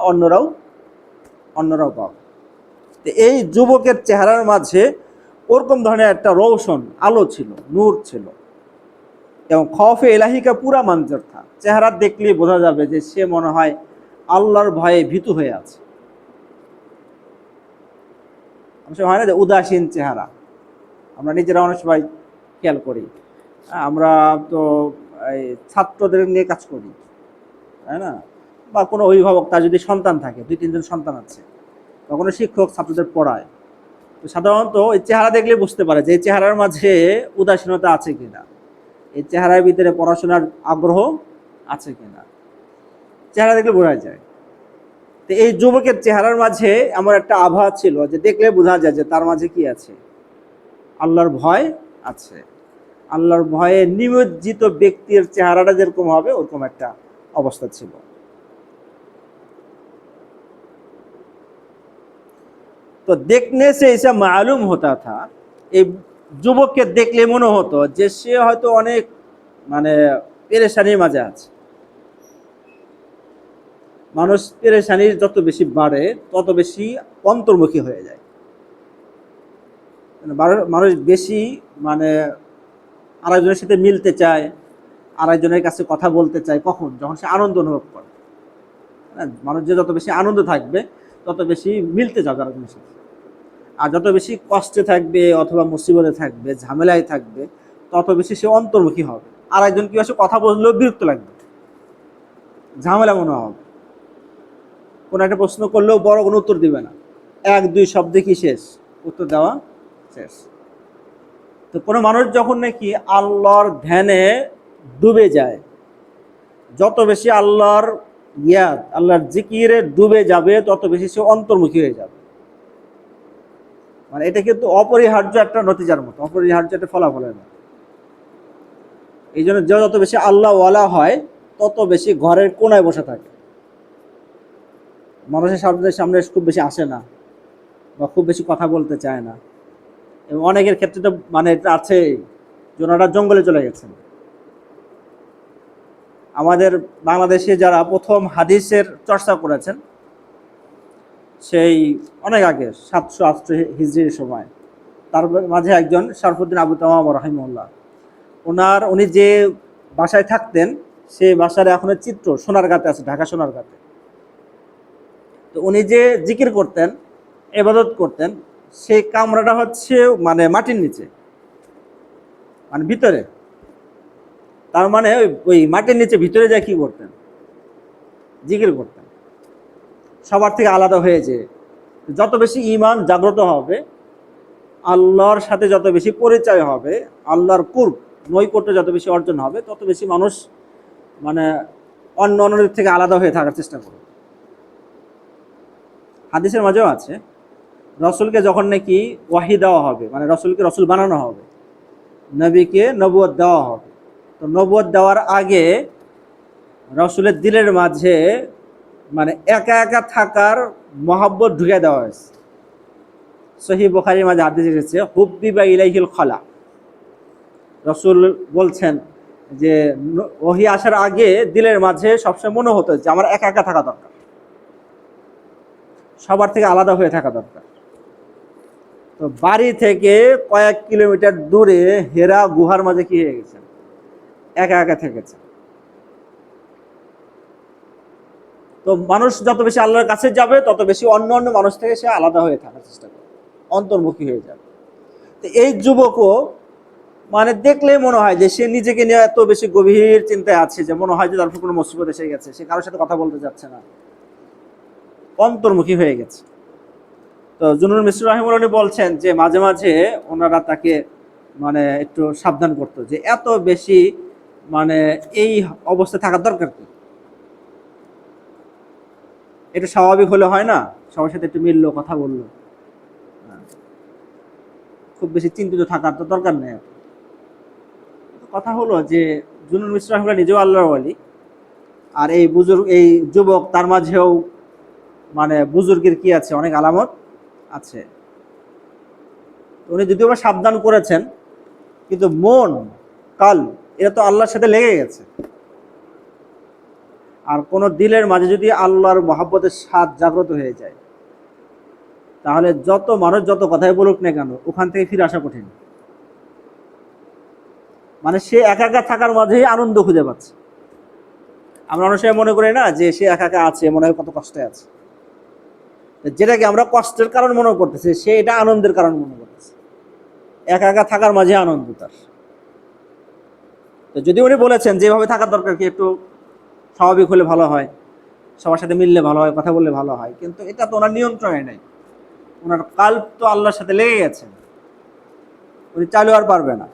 অন্যরাও পাবে। তো এই যুবকের চেহারার মাঝে ওরকম ধরনের একটা রৌশন, আলো ছিল, নূর ছিল, এবং খৌফে ইলাহিকা পুরা মঞ্জর থা। চেহারা দেখলেই বোঝা যাবে যে সে মনে হয় আল্লাহর ভয়ে ভীতু হয়ে আছে। অনেক সময় হয় না যে উদাসীন চেহারা, আমরা নিজেরা অনেক সময় খেয়াল করি। আমরা তো এই ছাত্রদের নিয়ে কাজ করি, তাই না? বা কোনো অভিভাবক, তার যদি সন্তান থাকে, 2-3জন সন্তান আছে, বা কোনো শিক্ষক ছাত্রদের পড়ায়, তো সাধারণত এই চেহারা দেখলে বুঝতে পারে যে এই চেহারার মাঝে উদাসীনতা আছে কিনা, এই চেহারার ভিতরে পড়াশোনার আগ্রহ আছে কিনা, চেহারা দেখলে বোঝা যায়। তো এই যুবকের চেহারার মাঝে এমন একটা আভা ছিল যে দেখলে বোঝা যায় যে তার মাঝে কি আছে, আল্লাহর ভয় আছে। আল্লাহর ভয়ে নিমজ্জিত ব্যক্তির চেহারাটা যেরকম হবে ওরকম একটা অবস্থা ছিল। তো দেখনে সে এসে মালুম হতা থা, এই যুবককে দেখলে মনে হতো যে সে হয়তো অনেক মানে পেরেশানির মাঝে আছে। মানুষ পেরেশানির যত বেশি বাড়ে তত বেশি অন্তর্মুখী হয়ে যায়, মানুষ বেশি মানে আরেকজনের সাথে মিলতে চায়, আরেকজনের কাছে কথা বলতে চায় কখন? যখন সে আনন্দ অনুভব করে। হ্যাঁ, মানুষ যে যত বেশি আনন্দ থাকবে তত বেশি মিলতে যাবে আরেকজনের সাথে। আর যত বেশি কষ্টে থাকবে অথবা মুসিবতে থাকবে, ঝামেলায় থাকবে, তত বেশি সে অন্তর্মুখী হবে। আর একজন কি আসে কথা বললেও বিরক্ত লাগবে, ঝামেলা মনে হবে। কোনো একটা প্রশ্ন করলেও বড় কোনো উত্তর দিবে না, এক দুই শব্দে কি শেষ, উত্তর দেওয়া শেষ। তো কোনো মানুষ যখন নাকি আল্লাহর ধ্যানে ডুবে যায়, যত বেশি আল্লাহর ইয়াদ, আল্লাহর জিকিরে ডুবে যাবে, তত বেশি সে অন্তর্মুখী হয়ে যাবে। মানে এটা কিন্তু অপরিহার্য একটা নতিজার মতো, অপরিহার্য একটা ফলাফলের মতো। এই জন্য যে যত বেশি আল্লাহ ওয়ালা হয়, তত বেশি ঘরের কোনায় বসে থাকে, মানুষের সামনে খুব বেশি আসে না, বা খুব বেশি কথা বলতে চায় না। এবং অনেকের ক্ষেত্রে তো মানে এটা আছে যে ওনারা জঙ্গলে চলে গেছেন। আমাদের বাংলাদেশে যারা প্রথম হাদিসের চর্চা করেছেন, সেই অনেক আগে 700-800 হিজরির সময়, তার মাঝে একজন শরফুদ্দিন আবু তাওয়াম রাহিমাহুল্লাহ, উনি যে বাসায় থাকতেন, সেই বাসার এখনো চিত্র সোনারগাঁতে আছে, ঢাকা সোনারগাঁতে। তো উনি যে জিকির করতেন, ইবাদত করতেন, সেই কামরাটা হচ্ছে মানে মাটির নিচে, মানে ভিতরে। তার মানে ওই মাটির নিচে ভিতরে যায় কি করতেন? জিকির করতেন, সবার থেকে আলাদা হয়ে যে। যত বেশি ঈমান জাগ্রত হবে, আল্লাহর সাথে যত বেশি পরিচয় হবে, আল্লাহর কুরব নৈকট্য যত বেশি অর্জন হবে, তত বেশি মানুষ মানে অন্যদের থেকে আলাদা হয়ে থাকার চেষ্টা করবে। হাদিসের মাঝেও আছে, রসুলকে যখন নাকি ওয়াহি দেওয়া হবে, মানে রসুলকে রসুল বানানো হবে, নবীকে নবুয়ত দেওয়া হবে, তো নবুয়ত দেওয়ার আগে রসুলের দিলের মাঝে মানে একা একা থাকার মহাব্বত ঢুকে দেওয়া হয়েছে। সহিহ বুখারীর মাঝে হাদিস এসেছে, হুব্বিবা ইলাইহিল খলা। রসুল বলছেন যে ওহী আসার আগে দিলের মাঝে সবসময় মনে হতো যে আমার একা একা থাকা দরকার, সবার থেকে আলাদা হয়ে থাকা দরকার। তো বাড়ি থেকে কয়েক কিলোমিটার দূরে হেরা গুহার মাঝে কি হয়ে গেছেন? একা একা থেকেছেন। তো মানুষ যত বেশি আল্লাহর কাছে যাবে, তত বেশি অন্য অন্য মানুষ থেকে সে আলাদা হয়ে থাকার চেষ্টা করবে, অন্তর্মুখী হয়ে যাবে। তো এই যুবকও মানে দেখলে মনে হয় যে সে নিজেকে নিয়ে এত বেশি গভীর চিন্তায় আছে, যে মনে হয় যে তার উপর কোনো মুসিবত এসে গেছে, সে কারোর সাথে কথা বলতে যাচ্ছে না, অন্তর্মুখী হয়ে গেছে। তো জুনুন মিসরি রাহিমাহুল্লাহ উনি বলছেন যে মাঝে মাঝে ওনারা তাকে মানে একটু সাবধান করতো যে এত বেশি মানে এই অবস্থায় থাকার দরকার কি, এটা স্বাভাবিক হলে হয় না, সবার সাথে একটু মিললো, কথা বললো, খুব বেশি চিন্তিত থাকার তো দরকার নেই। কথা হলো যে জুনুন মিসরি রাহিমাহুল্লাহ নিজেও আল্লাহর ওয়ালি, আর এই যুবক তার মাঝেও মানে বুজুর্গের কি আছে, অনেক আলামত আছে। উনি যদিও বা সাবধান করেছেন, কিন্তু মন কাল এটা তো আল্লাহর সাথে লেগে গেছে। আর কোন দিলের মাঝে যদি আল্লাহর মহাব্বতের স্বাদ জাগ্রত হয়ে যায়, তাহলে যত মানুষ যত কথাই বলুক না কেন, ওখান থেকে ফিরে আসা কঠিন। মানে সে একা একা থাকার মাঝেই আনন্দ খুঁজে পাচ্ছে। আমরা অনেক সময় মনে করি না যে সে একা একা আছে, মনে হয় কত কষ্টে আছে, যেটাকে আমরা কষ্টের কারণ মনে করতেছি, সে এটা আনন্দের কারণ মনে করতেছে। একা একা থাকার মাঝে আনন্দ তার। তো যদি উনি বলেছেন যেভাবে থাকার দরকার কি একটু স্বাভাবিক হলে ভালো হয়, সবার সাথে মিললে ভালো হয়, কথা বললে ভালো হয়, কিন্তু এটা তো ওনার নিয়ন্ত্রণে নেই। ওনার কাল্প তো আল্লাহর সাথে লেগে গেছে, উনি চালু আর পারবে না।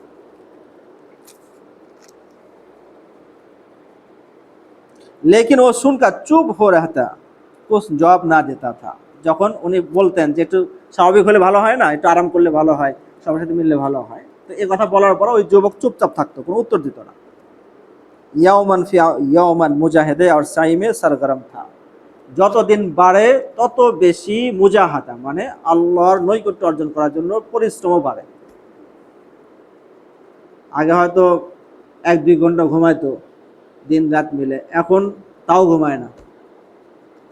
लेकिन वो सुनकर चुप हो रहता, कुछ जवाब ना देता था। যখন উনি বলতেন যে একটু স্বাভাবিক হলে ভালো হয় না, একটু আরাম করলে ভালো হয়, সবার সাথে মিললে ভালো হয়, তো এই কথা বলার পর ওই যুবক চুপচাপ থাকতো, কোনো উত্তর দিত না। ইয়াওমান ফি ইয়াওমান মুজাহিদে আর সাইমে সরগরম থা। যতদিন বাড়ে তত বেশি মুজাহাদা, মানে আল্লাহর নৈকট্য অর্জন করার জন্য পরিশ্রমও বাড়ে। আগে হয়তো 1-2 ঘন্টা ঘুমাইতো দিন রাত মিলে, এখন তাও ঘুমায় না,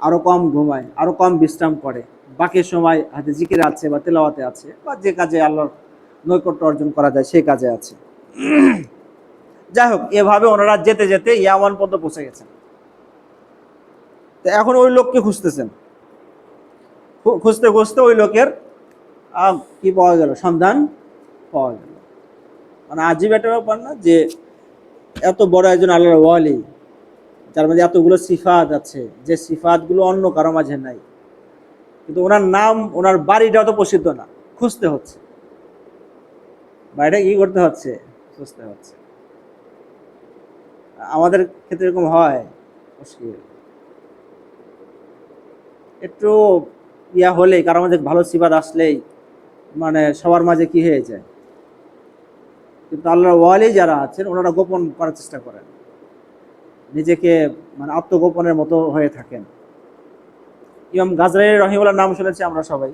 আরো কম ঘুমায়, আরো কম বিশ্রাম করে। বাকি সময় হাতে জিকির আছে বা তেলাওয়াতে আছে, বা যে কাজে আল্লাহর নৈকট্য অর্জন করা যায় সেই কাজে আছে। যাই হোক, এভাবে ওনারা যেতে যেতে ইয়ামান পর্যন্ত পৌঁছে গেছেন। তো এখন ওই লোককে খুঁজতেছেন, খুঁজতে খুঁজতে ওই লোকের কি পাওয়া গেল, সন্ধান পাওয়া গেল। মানে আজীব একটা ব্যাপার না, যে এত বড় একজন আল্লাহর ওয়ালি, যার মধ্যে এতগুলো সিফাত আছে, যে সিফাতগুলো অন্য কারো মাঝে নাই, কিন্তু ওনার নাম, ওনার বাড়িটাও তো প্রসিদ্ধ না, খুঁজতে হচ্ছে। বাড়িটা কি করতে হচ্ছে, খুঁজতে হচ্ছে। আমাদের ক্ষেত্রে এরকম হয়, মুশকিল। একটু ইয়া হলেই, কারোর মাঝে ভালো সিফাত আসলেই মানে সবার মাঝে কি হয়ে যায়। কিন্তু আল্লাহর ওয়ালি যারা আছেন, ওনারা গোপন করার চেষ্টা করেন, নিজেকে মানে আত্মগোপনের মতো হয়ে থাকেন। ইমাম গাজরালী রহিমউল্লাহর নাম শুনেছি আমরা সবাই।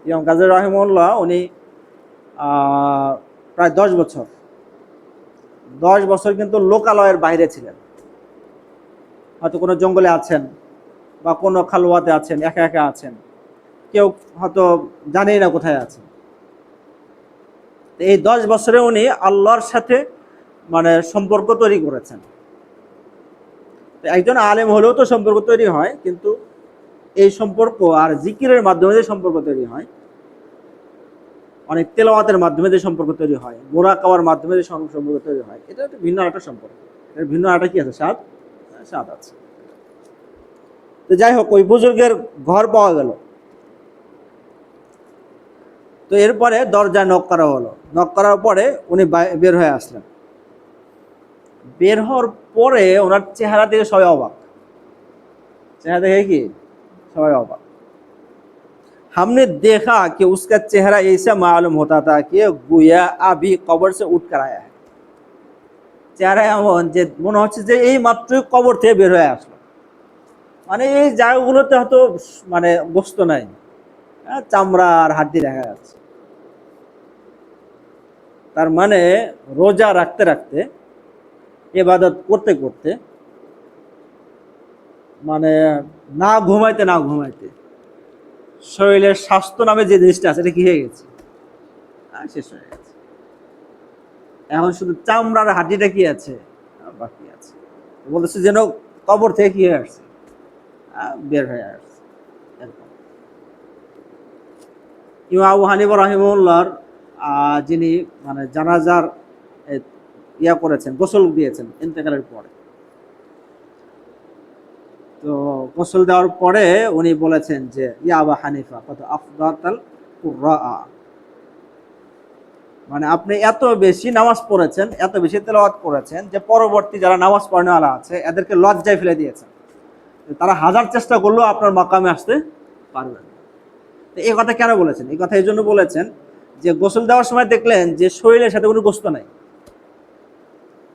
ইমাম গাজরালী রহিমউল্লাহ, উনি প্রায় 10 বছর কিন্তু লোকালয়ের বাইরে ছিলেন। হয়তো কোনো জঙ্গলে আছেন বা কোনো খালওয়াতে আছেন, একা একা আছেন, কেউ হয়তো জানেই না কোথায় আছেন। এই 10 বছরে উনি আল্লাহর সাথে মানে সম্পর্ক তৈরি করেছেন। একজন আলেম হলেও তো সম্পর্ক তৈরি হয়, কিন্তু এই সম্পর্ক আর জিকিরের মাধ্যমে যে সম্পর্ক তৈরি হয়, অনেক তেলাওয়াতের মাধ্যমে যে সম্পর্ক তৈরি হয়, মুরাকাবার মাধ্যমে যে সম্পর্ক তৈরি হয়, এটা একটা ভিন্ন একটা সম্পর্ক। এর ভিন্ন একটা কি আছে, স্বাদ আছে। তো যাই হোক, ওই বুজুর্গের ঘর পাওয়া গেল। তো এরপরে দরজায় নক করা হলো। নক করার পরে উনি বের হয়ে আসলেন। বের হওয়ার পরে ওনার চেহারা দেখে সবাই অবাক। চেহারা দেখে কি সবাই অবাক। हमने देखा कि उसका चेहरा ऐसा मालूम होता था कि गुया अभी कब्र से उठ कर आया है। চেহারা এমন যে মনে হচ্ছে যে এই মাত্রই কবর থেকে বের হয়ে আসলো। মানে এই জায়গাগুলোতে হয়তো মানে গোস্ত নাই, চামড়া আর হাড্ডি দেখা যাচ্ছে। তার মানে রোজা রাখতে রাখতে, ইবাদত করতে করতে, মানে না ঘুমাইতে শরীরের স্বাস্থ্য নামে যে জিনিসটা আছে, এটা কি হয়ে গেছে, শেষ হয়ে গেছে। এখন শুধু চামড়ার হাড্ডিটা কি আছে, বাকি আছে। বলতেছে যেন কবর থেকে কি হয়ে আসছে, বের হয়ে আসছে। ইমাম আবু হানিফা রাহিমাহুল্লাহর যিনি মানে জানাজার ইয়া করেছেন, গোসল দিয়েছেন ইন্তেকালের পরে। তো গোসল দেওয়ার পরে উনি বলেছেন যে ইয়া আবু হানিফা কত আফদাতাল কুরআ, মানে আপনি এত বেশি নামাজ পড়েছেন, এত বেশি তেলাওয়াত করেছেন, যে পরবর্তী যারা নামাজ পড়নেওয়ালা আছে এদেরকে লজ্জায় ফেলে দিয়েছেন। তারা হাজার চেষ্টা করলেও আপনার মাকামে আসতে পারবেন। তো এই কথা কেন বলেছেন? এই কথা এই জন্য বলেছেন যে গোসল দেওয়ার সময় দেখলেন যে শরীরের সাথে কোনো গোস্ত নাই,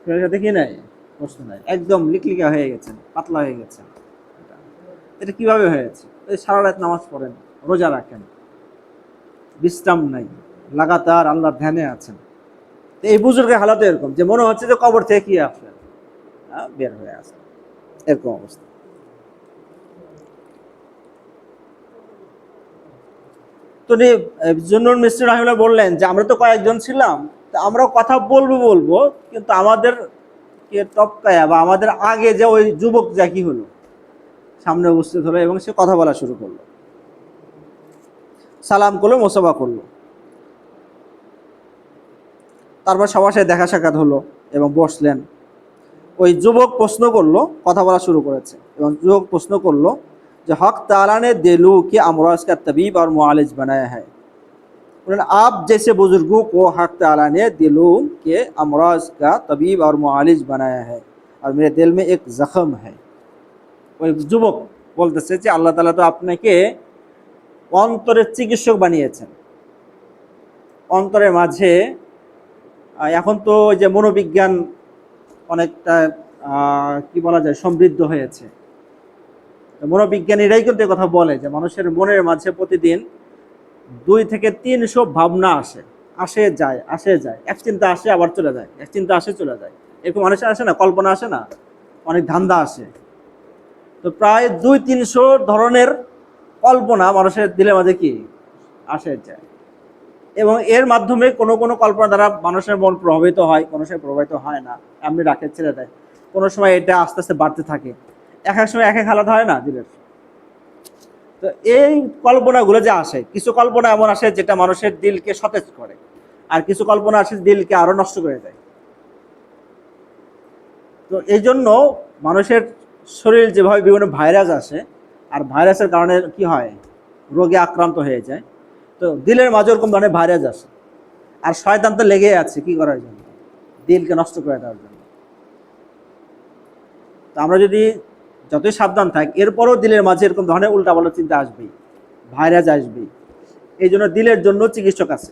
শরীরের সাথে কি নাই, গোস্ত নাই, একদম লিকলিকা হয়ে গেছেন, পাতলা হয়ে গেছেন। এটা কিভাবে হয়েছে? সারা রাত নামাজ পড়েন, রোজা রাখেন, বিশ্রাম নাই, লাগাতার আল্লাহর ধ্যানে আছেন। তো এই বুজুর্গের হালাতে এরকম যে মনে হচ্ছে যে কবর থেকে কি আসলেন, বের হয়ে আসেন, এরকম অবস্থা। তো জুন্নুন মিস্ত্রি রাহিমাহুল্লাহ বললেন যে আমরা তো কয়েকজন ছিলাম, তা আমরাও কথা বলবো, কিন্তু আমাদের কে তপকায়া বা আমাদের আগে যে ওই যুবক যা কি হলো, সামনে উপস্থিত হলো এবং সে কথা বলা শুরু করলো, সালাম করলো, মোসাফা করলো। তারপর সবার সাথে দেখা সাক্ষাৎ হলো এবং বসলেন। ওই যুবক প্রশ্ন করলো, কথা বলা শুরু করেছে, এবং যুবক প্রশ্ন করলো যে হক ताला ने दिलों के अमराज का तबीब और मुआलिज बनाया है। आप जैसे बुजुर्गों को हक ताला ने दिलों के अमराज का तबीब और मुआलिज बनाया है और मेरे दिल में एक जख्म है। ওই যুবক বলতেছে যে আল্লাহ তাআলা তো আপনাকে অন্তরের চিকিৎসক বানিয়েছেন। অন্তরের মাঝে এখন তো ওই যে মনোবিজ্ঞান অনেকটা কি বলা যায়, সমৃদ্ধ হয়েছে। মনোবিজ্ঞানীরাই কিন্তু কথা বলে যে মানুষের মনের মাঝে প্রতিদিন 2 থেকে 300 ভাবনা আসে যায়। এক চিন্তা আসে আবার চলে যায়, এক চিন্তা আসে চলে যায়, এরকম মানুষের আসে না, কল্পনা আসে না, অনেক ধান্দা আসে। তো প্রায় 200-300 ধরনের কল্পনা মানুষের দিলের মাঝে কি আসে যায়। এবং এর মাধ্যমে কোনো কোনো কল্পনা দ্বারা মানুষের মন প্রভাবিত হয়, কোনো সময় প্রভাবিত হয় না, এমনি রাখে ছেড়ে দেয়। কোনো সময় এটা আস্তে আস্তে বাড়তে থাকে, এক এক সময় এক এক আলাদা হয় না দিলের। তো এই কল্পনাগুলো যে আসে, কিছু কল্পনা এমন আসে যেটা মানুষের দিলকে সতেজ করে, আর কিছু কল্পনা আসে দিলকে আরো নষ্ট করে দেয়। তো এই জন্য মানুষের শরীর যেভাবে বিভিন্ন ভাইরাস আসে, আর ভাইরাসের কারণে কি হয়, রোগে আক্রান্ত হয়ে যায়, তো দিলের মাঝে ওরকম ধরনের ভাইরাস আসে। আর শয়তান তো লেগেই আছে কি করার জন্য, দিলকে নষ্ট করে দেওয়ার জন্য। তো আমরা যদি যতই সাবধান থাকি, এরপরও দিলের মাঝে এরকম ধরনের উল্টাপাল্টা চিন্তা আসবেই, ভাইরাস আসবেই। এই জন্য দিলের জন্য চিকিৎসক আছে,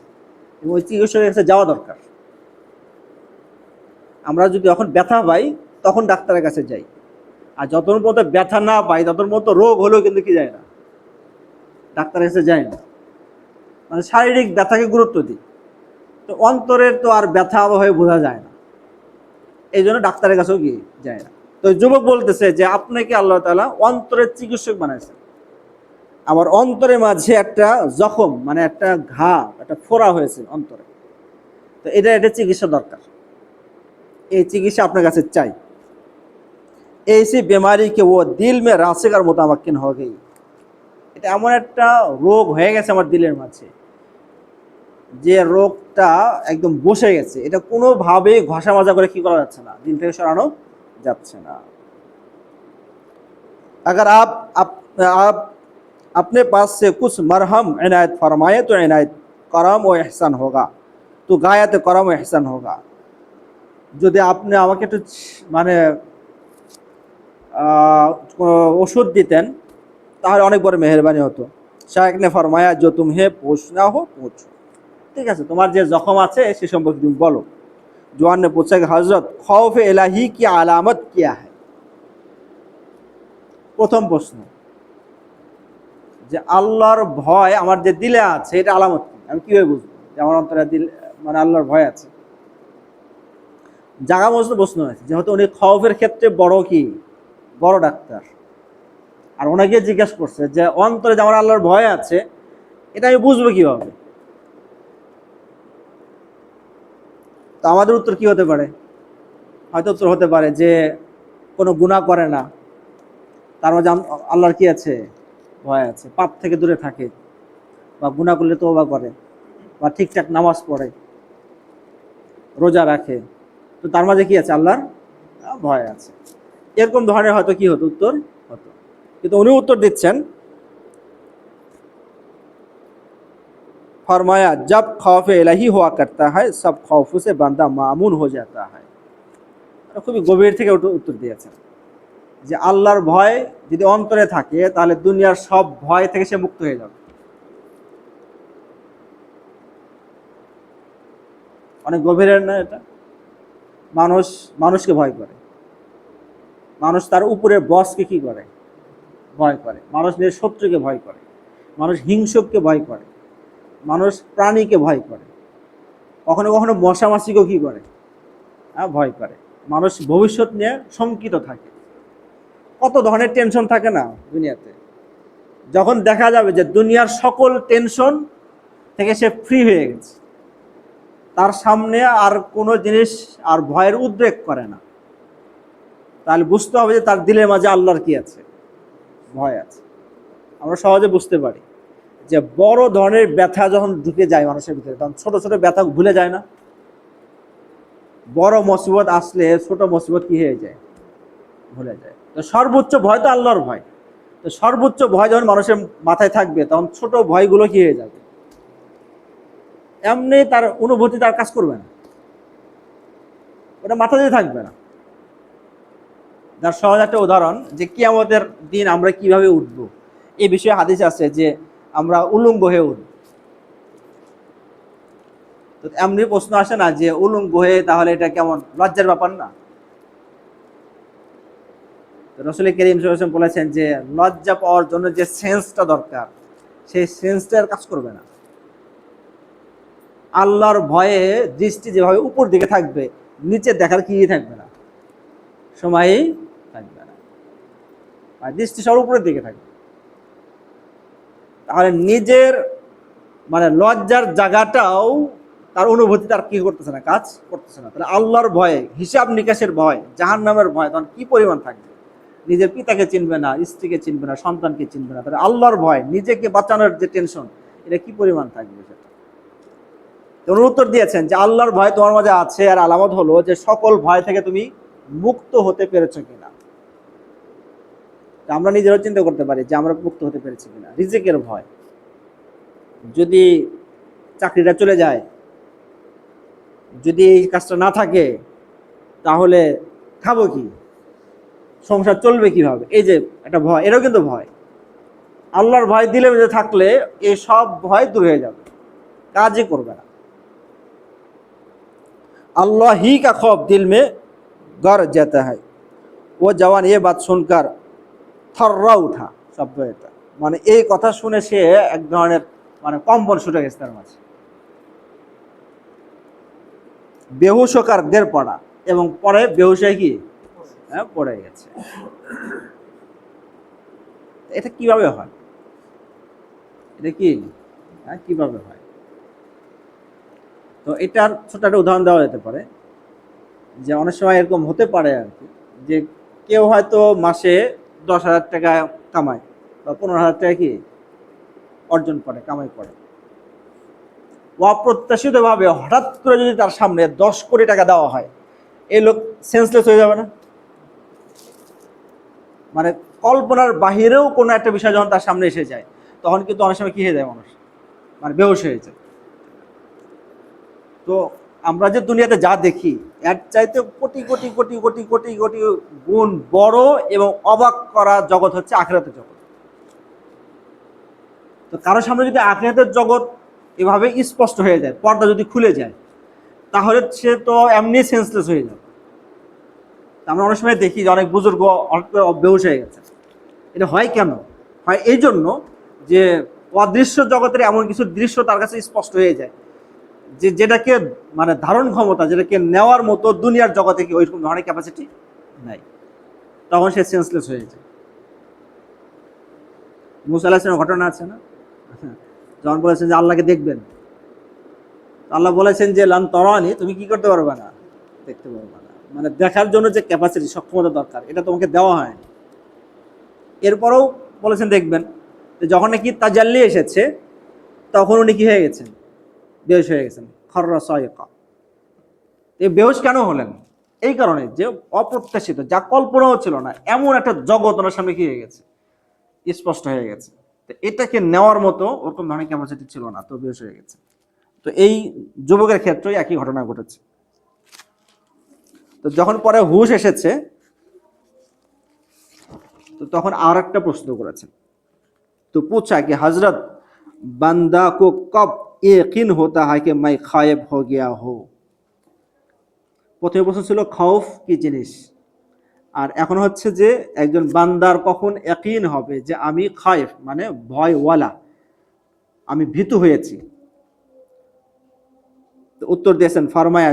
এবং ওই চিকিৎসকের কাছে যাওয়া দরকার। আমরা যদি যখন ব্যথা পাই তখন ডাক্তারের কাছে যাই, আর যতক্ষণ পর্যন্ত ব্যথা না পাই ততক্ষণ পর্যন্ত রোগ হলেও কিন্তু কি যায় না, ডাক্তারের কাছে যায় না। মানে শারীরিক ব্যথাকে গুরুত্ব দিই, তো অন্তরের তো আর ব্যথা হয়ে বোঝা যায় না, এই জন্য ডাক্তারের কাছেও গিয়ে যায় না। তো যুবক বলতেছে যে আপনাকে আল্লাহ তাআলা অন্তরের চিকিৎসক বানাইছেন। আমার অন্তরের মাঝে একটা জখম, মানে একটা ঘা, একটা ফোড়া হয়েছে অন্তরে, তো এটা চিকিৎসা দরকার, এই চিকিৎসা আপনার কাছে চাই। ऐसी बीमारी के वो दिल में रासिक और मुतमक्किन हो गई। এটা এমন একটা রোগ হয়ে গেছে আমার দিলের মাঝে, যে রোগটা একদম বসে গেছে, এটা কোনোভাবে ঘষা মাজা করে কি করা যাচ্ছে না, দিল থেকে সরানো যাচ্ছে না। अगर आप अपने पास से कुछ मरहम इनायत फरमाए तो इनायत करम व एहसान होगा, तो गायत करम व एहसान होगा। যদি আপনি আমাকে একটু মানে ওষুধ দিতেন তাহলে অনেক বড় মেহরবানি হতো। শায়েখ নে ফরমায়া जो तुम्हें पूछना हो पूछो। ঠিক আছে, তোমার যে জখম আছে সে সম্পর্কে তুমি বলো। জওয়ান ने पूछा कि हजरत खौफ इलाही की আলামত क्या है। প্রথম প্রশ্ন, যে আল্লাহর ভয় আমার যে দিলে আছে এটা আলামত কি, আমি কিভাবে বুঝবো যে আমার অন্তরে দিল মানে আল্লাহর ভয় আছে। জাগা মজনু প্রশ্ন আছে, যেহেতু উনি খৌফের ক্ষেত্রে বড় কি, বড় ডাক্তার, আর ওনাকে জিজ্ঞেস করছে যে অন্তরে যে আমার আল্লাহর ভয় আছে এটা আমি বুঝবো কিভাবে। তো আমাদের উত্তর কি হতে পারে, হয়তো উত্তর হতে পারে যে কোনো গুনাহ করে না, তার মাঝে আল্লাহর কি আছে, ভয় আছে, পাপ থেকে দূরে থাকে, বা গুনাহ করলে তওবা করে, বা ঠিকঠাক নামাজ পড়ে, রোজা রাখে, তো তার মাঝে কি আছে, আল্লাহর ভয় আছে। এরকম ধরনের হয়তো কি হতো, উত্তর হতো। কিন্তু উনি উত্তর দিচ্ছেন, फरमाया जब खौफ इलाही हुआ करता है सब खौफ से बंदा मामून हो जाता है। খুবই গভীর থেকে উত্তর দিয়েছেন যে আল্লাহর ভয় যদি অন্তরে থাকে তাহলে দুনিয়ার সব ভয় থেকে সে মুক্ত হয়ে যাবে। অনেক গভীরের না এটা। মানুষকে ভয় করে, মানুষ তার উপরের বসকে কি করে, ভয় করে, মানুষ নিজের শত্রুকে ভয় করে, মানুষ হিংসুককে ভয় করে, মানুষ প্রাণীকে ভয় করে, কখনো কখনো মশা মাছিকেও কি করে, ভয় করে। মানুষ ভবিষ্যৎ নিয়ে শঙ্কিত থাকে, কত ধরনের টেনশন থাকে না দুনিয়াতে। যখন দেখা যাবে যে দুনিয়ার সকল টেনশন থেকে সে ফ্রি হয়ে গেছে, তার সামনে আর কোনো জিনিস আর ভয়ের উদ্রেক করে না, তাহলে বুঝতে হবে যে তার দিলের মাঝে আল্লাহর কি আছে, ভয় আছে। আমরা সহজে বুঝতে পারি যে বড় ধরনের ব্যথা যখন ঢুকে যায় মানুষের ভিতরে, তখন ছোট ছোট ব্যথা ভুলে যায় না। বড় মুসিবত আসলে ছোট মুসিবত কি হয়ে যায়, ভুলে যায়। তো সর্বোচ্চ ভয় তো আল্লাহর ভয়। তো সর্বোচ্চ ভয় যখন মানুষের মাথায় থাকবে তখন ছোট ভয়গুলো কি হয়ে যাবে, এমনি তার অনুভূতি তার কাজ করবে না, ওটা মাথাতে থাকবে না। যার সহজ একটা উদাহরণ, যে কিয়ামতের দিন আমরা কিভাবে উঠবো, এই বিষয়ে হাদিস আছে যে আমরা উলঙ্গ হয়ে উঠব। তো এমনি প্রশ্ন আসে না যে উলঙ্গ হয়ে তাহলে এটা কেমন লজ্জার ব্যাপার না। রাসূল কারীম সাল্লাল্লাহু আলাইহি ওয়াসাল্লাম বলেছেন যে লজ্জা পাওয়ার জন্য যে সেন্সটা দরকার সেই সেন্সটা আর কাজ করবে না। আল্লাহর ভয়ে দৃষ্টি যেভাবে উপর দিকে থাকবে, নিচে দেখার কি থাকবে না, সময়ই থাকবে না, আর দৃষ্টি সব উপরের দিকে থাকবে। তাহলে নিজের মানে লজ্জার জায়গাটাও তার অনুভূতি তার কি করতেছে না, কাজ করতেছে না। তাহলে আল্লাহর ভয়ে, হিসাব নিকাশের ভয়, জাহান্নামের ভয় তখন কি পরিমাণ থাকবে? নিজের পিতাকে চিনবে না, স্ত্রীকে চিনবে না, সন্তানকে চিনবে না, তাহলে আল্লাহর ভয়, নিজেকে বাঁচানোর যে টেনশন, এটা কি পরিমাণ থাকবে সেটা। উনি উত্তর দিয়েছেন যে আল্লাহর ভয় তোমার মাঝে আছে, আর আলামত হলো যে সকল ভয় থেকে তুমি মুক্ত হতে পেরেছো কিনা। আমরা নিজেরাও চিন্তা করতে পারি যে আমরা মুক্ত হতে পেরেছি কিনা। রিজিকের ভয়, যদি চাকরিটা চলে যায়, যদি এই কাজটা না থাকে, তাহলে খাবো কি, সংসার চলবে কিভাবে, এই যে একটা ভয়, এটাও কিন্তু ভয়। আল্লাহর ভয় দিলে বেঁচে থাকলে এই সব ভয় দূর হয়ে যাবে, কাজই করবে না। अल्लाह ही का खौफ दिल में गर जाता है। वो जवान ये बात सुनकर थर्रा उठा, শব্দ এটা মানে এই কথা শুনে সে এক ধরনের মানে কম্পন ছুটে গেছে তার মাঝে। বেহুশ হকার দের পড়া, এবং পরে বেহুশ হয়ে কি পড়ে গেছে। এটা কিভাবে হয়? এটা কি কিভাবে হয়? তো এটার ছোট একটা উদাহরণ দেওয়া যেতে পারে যে অনেক সময় এরকম হতে পারে আর কি, যে কেউ হয়তো মাসে 10,000 টাকা কামায় বা 15,000 টাকা কি অর্জন করে, কামাই করে। অপ্রত্যাশিতভাবে হঠাৎ করে যদি তার সামনে 10 কোটি টাকা দেওয়া হয়, এই লোক সেন্সলেস হয়ে যাবে না? মানে কল্পনার বাহিরেও কোনো একটা বিষয় যখন তার সামনে এসে যায়, তখন কিন্তু অনেক সময় কি হয়ে যায় মানুষ, মানে বেহুশ হয়ে যায়। তো আমরা যে দুনিয়াতে যা দেখি, এর চাইতে কোটি কোটি কোটি কোটি কোটি কোটি গুণ বড় এবং অবাক করা জগৎ হচ্ছে আখিরাতের জগৎ। তো কারোর সামনে যদি আখিরাতের জগৎ এভাবে স্পষ্ট হয়ে যায়, পর্দা যদি খুলে যায়, তাহলে সে তো এমনি সেন্সলেস হয়ে যাবে। আমরা অনেক সময় দেখি যে অনেক বুজুর্গ অনেক বেহুশ হয়ে গেছে। এটা হয় কেন? হয় এই জন্য যে অদৃশ্য জগতের এমন কিছু দৃশ্য তার কাছে স্পষ্ট হয়ে যায়, যে যেটাকে মানে ধারণ ক্ষমতা, যেটাকে নেওয়ার মতো দুনিয়ার জগতে কি ওইরকম ধরনের ক্যাপাসিটি নাই, তখন সে সেন্সলেস হয়ে যায়। মুসা আলাইহিস সালামের ঘটনা আছে না, যখন বলেছেন যে আল্লাহকে দেখবেন, আল্লাহ বলেছেন যে লান তারানি, তুমি কি করতে পারবে না, দেখতে পারবে না। মানে দেখার জন্য যে ক্যাপাসিটি, সক্ষমতা দরকার, এটা তোমাকে দেওয়া হয়নি। এরপরেও বলেছেন দেখবেন। যখন নাকি তাজাল্লি এসেছে, তখন উনি কি হয়ে গেছেন, বেহুশ হয়ে গেছেন। খররা সায়কা। এই বেহুশ কেন হলেন? এই কারণে যে অপ্রত্যাশিত, যা কল্পনাও ছিল না, এমন একটা জগৎ ওনার সামনে কি হয়ে গেছে, স্পষ্ট হয়ে গেছে। তো এটাকে নেওয়ার মতো ওরকম ধরনের ক্যাপাসিটি ছিল না, তো বেহুশ হয়ে গেছে। তো এই যুবকের ক্ষেত্রেই একই ঘটনা ঘটেছে। তো যখন পরে হুশ এসেছে, তো তখন আর একটা প্রশ্ন করেছেন। तो पूछा कि हजरत बंदा को कब यकीन होता है कि मैं खायब हो गया हो। প্রথমে প্রশ্ন ছিল খৌফ কি জিনিস, আর এখন হচ্ছে যে একজন বান্দার কখন ইয়াকিন হবে যে আমি খায়েফ মানে ভয়ওয়ালা, আমি ভীতু হয়েছি। तो उत्तर दिएছেন, फरमाया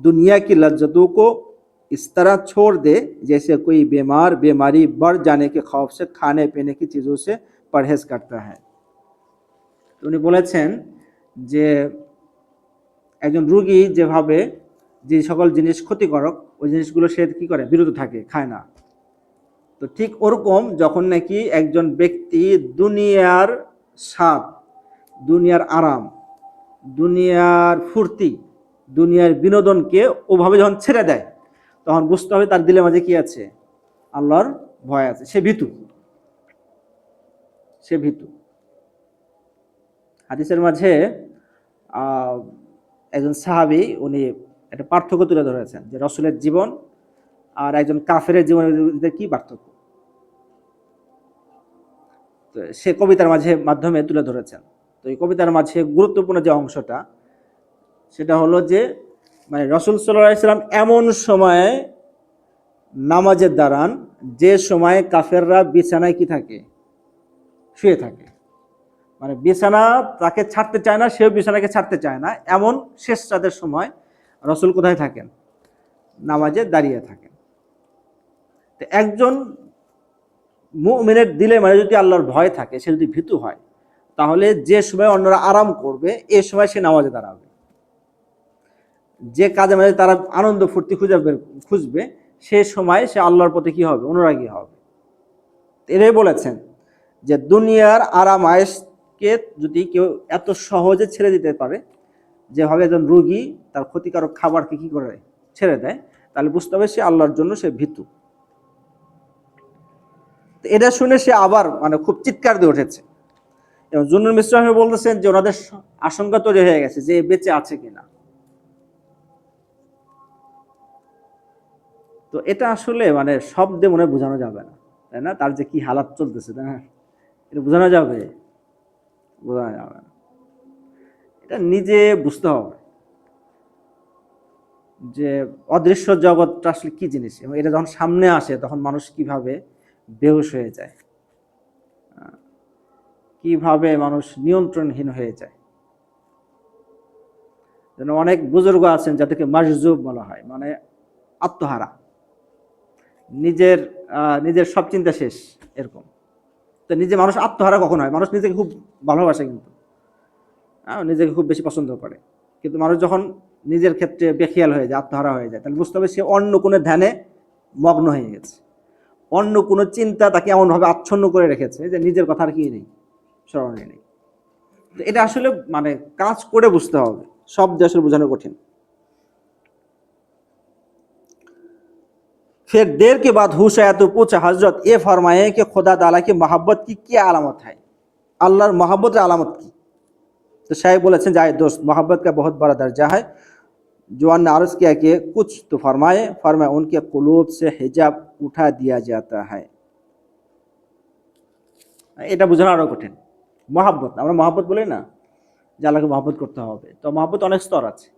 दुनिया की लज्जतों को इस तरह छोड़ दे जैसे कोई बीमार बीमारी बढ़ जाने के खौफ से खाने पीने की चीज़ों से परहेज करता है। তো উনি বলেছেন যে একজন রোগী যেভাবে যে সকল জিনিস ক্ষতিকারক ওই জিনিসগুলো সে কি করে, বিরত থাকে, খায় না। তো ঠিক ওরকম যখন নাকি একজন ব্যক্তি দুনিয়ার স্বাদ, দুনিয়ার আরাম, দুনিয়ার ফুর্তি, দুনিয়ার বিনোদনকে ওভাবে যখন ছেড়ে দেয়, তখন বুঝতে হবে তার দিলের মাঝে কি আছে, আল্লাহর ভয় আছে, সে ভীতু, সে ভীতু। হাদিসের মাঝে একজন সাহাবী উনি একটা পার্থক্য তুলে ধরেছেন যে রাসূলের জীবন আর একজন কাফেরের জীবনের কি পার্থক্য, তো সে কবিতার মাধ্যমে তুলে ধরেছেন। তো এই কবিতার মাঝে গুরুত্বপূর্ণ যে অংশটা, সেটা হলো যে মানে রাসূল সাল্লাল্লাহু আলাইহি সাল্লাম এমন সময়ে নামাজে দাঁড়ান যে সময় কাফেররা বিছানায় কি থাকে, শুয়ে থাকে। মানে বিছানা তাকে ছাড়তে চায় না, সেও বিছানাকে ছাড়তে চায় না, এমন শেষ রাতের সময় রাসূল কোথায় থাকেন, নামাজে দাঁড়িয়ে থাকেন। তো একজন মুমিনের দিলে মানে যদি আল্লাহর ভয় থাকে, সে যদি ভীতু হয়, তাহলে যে সময় অন্যরা আরাম করবে এ সময় সে নামাজে দাঁড়াবে। যে কাজে মাঝে তারা আনন্দ ফুর্তি খুঁজবে সে সময় সে আল্লাহর প্রতি কি হবে, অনুরাগী হবে। এরাই বলেছেন যে দুনিয়ার আরাম আয়েশকে যদি কেউ এত সহজে ছেড়ে দিতে পারে, যেভাবে একজন রোগী তার ক্ষতিকারক খাবারকে কি করে ছেড়ে দেয়, তাহলে বুঝতে হবে সে আল্লাহর জন্য সে ভীতু। এটা শুনে সে আবার মানে খুব চিৎকার দিয়ে উঠেছে এবং জুন্নুল মিসর বলতেছেন যে ওনাদের আশঙ্কা তৈরি হয়ে গেছে যে বেঁচে আছে কিনা। তো এটা আসলে মানে শব্দে মনে বোঝানো যাবে না, তাই না? তার যে কি হালাত চলতেছে, তাই না? এটা বোঝানো যাবে? বোঝানো যাবে না। এটা নিজে বুঝতে হবে যে অদৃশ্য জগৎটা আসলে কি জিনিস, এবং এটা যখন সামনে আসে তখন মানুষ কিভাবে বেহুশ হয়ে যায়, কিভাবে মানুষ নিয়ন্ত্রণহীন হয়ে যায়। যেন অনেক বুজুর্গ আছেন যাদেরকে মাজজুব বলা হয়, মানে আত্মহারা, নিজের নিজের সব চিন্তা শেষ, এরকম। তো নিজে মানুষ আত্মহারা কখন হয়? মানুষ নিজেকে খুব ভালোবাসে, কিন্তু নিজেকে খুব বেশি পছন্দ করে, কিন্তু মানুষ যখন নিজের ক্ষেত্রে বেখিয়াল হয়ে যায়, আত্মহারা হয়ে যায়, তাহলে বুঝতে হবে সে অন্য কোনো ধ্যানে মগ্ন হয়ে গেছে। অন্য কোনো চিন্তা তাকে এমনভাবে আচ্ছন্ন করে রেখেছে যে নিজের কথা আর কি নেই, স্মরণে নেই। তো এটা আসলে মানে কাজ করে বুঝতে হবে, সব দিয়ে আসলে বোঝানো কঠিন। फिर देर के बाद होश आया तो पूछा, हजरत ये फरमाए कि खुदा ताला की मोहब्बत की क्या आलामत है, अल्लाहर मोहब्बत आलामत की? तो शायद बोले जाए दोस्त, मोहब्बत का बहुत बड़ा दर्जा है। जवान ने अर्ज किया कि कुछ तो फरमाए उनके कुलूब से हिजाब उठा दिया जाता है। এটা বোঝানো আরো কঠিন। মহাব্বত, আমরা মহাব্বত বলি না যে আল্লাহকে মহাব্বত করতে হবে, তো মহাব্বত অনেক স্তর আছে।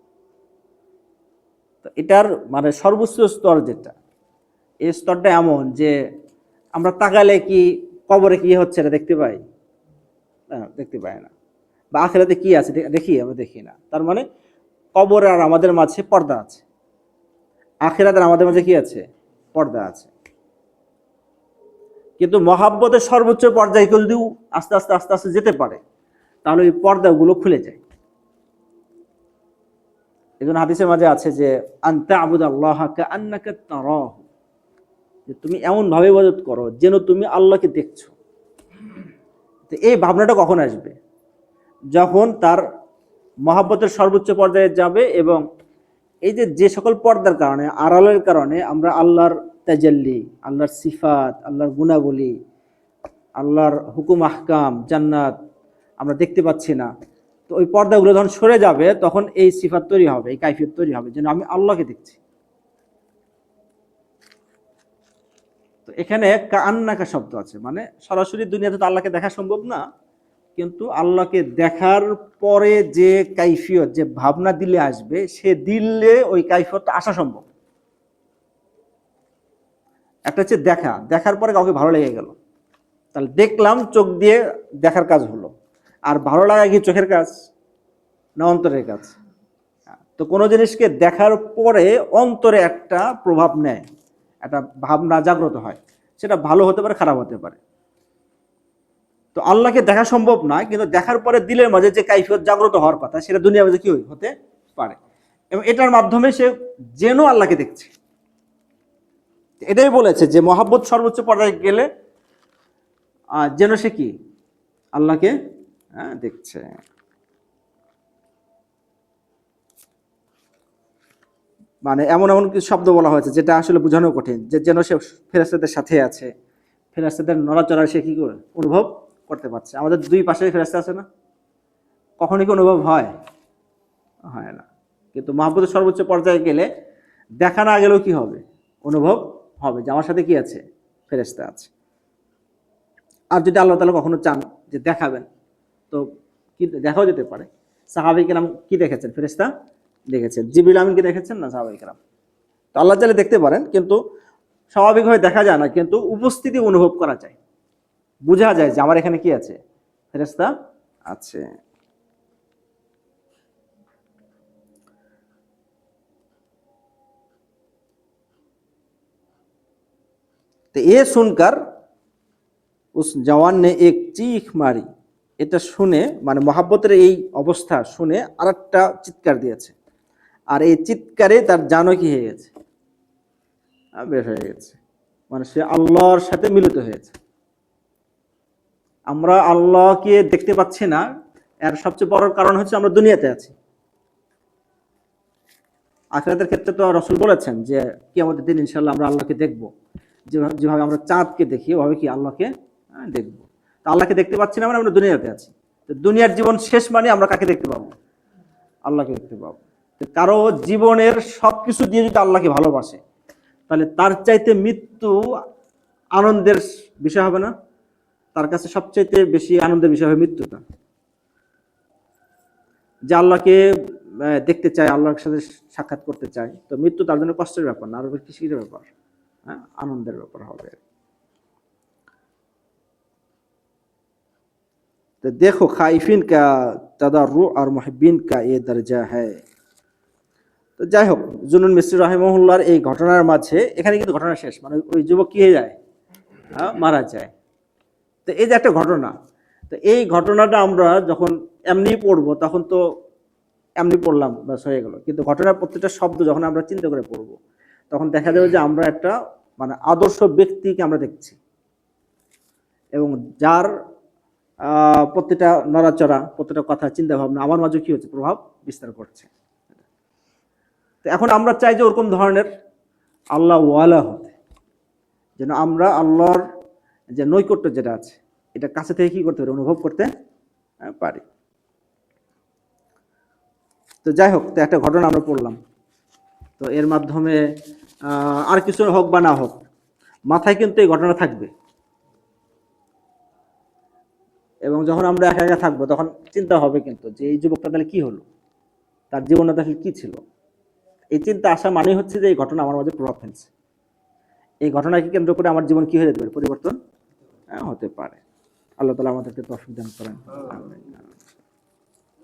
তো এটার মানে সর্বোচ্চ স্তর যেটা, এই স্তরটা এমন যে আমরা তাকালে কি কবরে কি হচ্ছে এটা দেখতে পাই? দেখতে পাই না। বা আখিরাতে কি আছে দেখি? আমরা দেখি না। তার মানে কবরে আর আমাদের মাঝে পর্দা আছে, আখিরাতে আমাদের মাঝে কি আছে? পর্দা আছে। কিন্তু মহাব্বতের সর্বোচ্চ পর্যায়ে কেউ যদি আস্তে আস্তে আস্তে আস্তে যেতে পারে, তাহলে ওই পর্দাগুলো খুলে যায়। এজন্য হাদিসের মাঝে আছে যে আনতা আবুদাল্লাহা কাআন্নাকা তারাহু, যে তুমি এমন ভাবে ইবাদত করো যেন তুমি আল্লাহকে দেখছো। তো এই ভাবনাটা কখন আসবে? যখন তার মহাব্বতের সর্বোচ্চ পর্যায়ে যাবে, এবং এই যে সকল পর্দার কারণে, আড়ালের কারণে আমরা আল্লাহর তাজাল্লি, আল্লাহর সিফাত, আল্লাহর গুণাবলী, আল্লাহর হুকুম আহকাম, জান্নাত আমরা দেখতে পাচ্ছি না, তো ওই পর্দাগুলো যখন সরে যাবে তখন এই সিফাত তৈরি হবে, এই কাইফিয়ত তৈরি হবে যেন আমি আল্লাহকে দেখছি। তো এখানে কাআন্নাকা শব্দ আছে, মানে সরাসরি দুনিয়াতে তো আল্লাহকে দেখা সম্ভব না, কিন্তু আল্লাহকে দেখার পরে যে কাইফিয়ত, যে ভাবনা দিলে আসবে, সে দিলে ওই কাইফিয়তটা আসা সম্ভব। একটা হচ্ছে দেখার পরে কাউকে ভালো লেগে গেল, তাহলে দেখলাম, চোখ দিয়ে দেখার কাজ হলো। আর ভালো লাগা কি চোখের কাজ না অন্তরের কাজ? তো কোনো জিনিসকে দেখার পরে অন্তরে একটা প্রভাব নেয়, একটা ভাবনা জাগ্রত হয়, সেটা ভালো হতে পারে, খারাপ হতে পারে। তো আল্লাহকে দেখা সম্ভব না, কিন্তু দেখার পরে দিলের মাঝে যে কাইফিয়ত জাগ্রত হওয়ার কথা, সেটা দুনিয়ার মাঝে কি হতে পারে, এবং এটার মাধ্যমে সে যেন আল্লাহকে দেখছে। এটাই বলেছে যে মহাব্বত সর্বোচ্চ পর্যায়ে গেলে যেন সে কি আল্লাহকে দেখছে। মানে এমন এমন কিছু শব্দ বলা হয়েছে যেটা আসলে বোঝানো কঠিন, যে যেন সে ফেরেশতাদের সাথে আছে, ফেরেশতাদের নড়াচড়া সে কি করে অনুভব করতে পারছে। আমাদের দুই পাশে ফেরেশতা আছে না, কখনই কি অনুভব হয়? হয় না। কিন্তু মহাব্বতের সর্বোচ্চ পর্যায়ে গেলে দেখা না গেলেও কি হবে? অনুভব হবে যে আমার সাথে কি আছে? ফেরেশতা আছে। আর যদি আল্লাহ তাআলা কখনো চান যে দেখাবেন, তো কি দেখাও যেতে পারে। সাহাবায়ে কেরাম কি দেখেছেন? ফেরেশতা দেখেছেন। জিবরিল আমিন কি দেখেছেন? না, সাহাবায়ে কেরাম। তো আল্লাহ চাইলে দেখতে পারেন, কিন্তু স্বাভাবিকভাবে দেখা যায় না, কিন্তু উপস্থিতি অনুভব করা যায়, বোঝা যায় যে আমার এখানে কি আছে? ফেরেশতা আছে। तो ये सुनकर उस जवान ने एक चीख मारी, এটা শুনে মানে মহাব্বতের এই অবস্থা শুনে আরেকটা চিৎকার দিয়েছে, আর এই চিৎকারে তার জানও কি হয়ে গেছে, বের হয়ে গেছে, মানে সে আল্লাহর সাথে মিলিত হয়েছে। আমরা আল্লাহকে দেখতে পাচ্ছি না, এর সবচেয়ে বড় কারণ হচ্ছে আমরা দুনিয়াতে আছি। আখিরাতের ক্ষেত্রে তো রাসূল বলেছেন যে কিয়ামতের দিন ইনশাআল্লাহ আমরা আল্লাহকে দেখব, যেভাবে আমরা চাঁদকে দেখি ওভাবে কি আল্লাহকে দেখব। তো আল্লাহকে দেখতে পাচ্ছি না মানে আমরা দুনিয়াতে আছি। তো দুনিয়ার জীবন শেষ মানে আমরা কাকে দেখতে পাবো? আল্লাহকে দেখতে পাবো। তো কারো জীবনের সবকিছু দিয়ে যদি আল্লাহকে ভালোবাসে, তাহলে তার চাইতে মৃত্যু আনন্দের বিষয় হবে না? তার কাছে সবচাইতে বেশি আনন্দের বিষয় হবে মৃত্যুটা। যে আল্লাহকে দেখতে চায়, আল্লাহর সাথে সাক্ষাৎ করতে চায়, তো মৃত্যু তার জন্য কষ্টের ব্যাপার না, আরো কিসের ব্যাপার? আনন্দের ব্যাপার হবে। तो देखो खाइफिन का तदार्रु और मुहिब्बिन का ये दर्जा है। তো যাই হোক, জুনুন মিসরি রাহিমাহুল্লাহর এই ঘটনার মাঝে এখানে কিন্তু ঘটনা শেষ, মানে ওই যুবক কি হয়ে যায়? মারা যায়। তো এই যে একটা ঘটনা, তো এই ঘটনাটা আমরা যখন এমনি পড়বো তখন তো এমনি পড়লাম বাস হয়ে গেল, কিন্তু ঘটনার প্রত্যেকটা শব্দ যখন আমরা চিন্তা করে পড়বো তখন দেখা যাবে যে আমরা একটা মানে আদর্শ ব্যক্তিকে আমরা দেখছি, এবং যার প্রত্যেকটা নড়াচড়া, প্রত্যেকটা কথা, চিন্তা ভাবনা আমার মাঝে কি হচ্ছে, প্রভাব বিস্তার করছে। তো এখন আমরা চাই যে ওরকম ধরনের আল্লাহ ওয়ালা হতে, যেন আমরা আল্লাহর যে নৈকট্য যেটা আছে এটা কাছে থেকে কি করতে পারি, অনুভব করতে পারি। তো যাই হোক, তো একটা ঘটনা আমরা পড়লাম, তো এর মাধ্যমে আর কিছু হোক বা না হোক মাথায় কিন্তু এই ঘটনা থাকবে, এবং যখন আমরা একা একা থাকবো তখন চিন্তা হবে কিন্তু যে এই যুবকটা তাহলে কি হলো, তার জীবনটা তাহলে কি ছিল। এই চিন্তা আসা মানে হচ্ছে যে এই ঘটনা আমার মাঝে প্রভাব ফেলছে, এই ঘটনাকে কেন্দ্র করে আমার জীবন কি হয়ে যেতে পারে, পরিবর্তন হতে পারে। আল্লাহ তাআলা আমাদেরকে তৌফিক দান করেন। আমিন।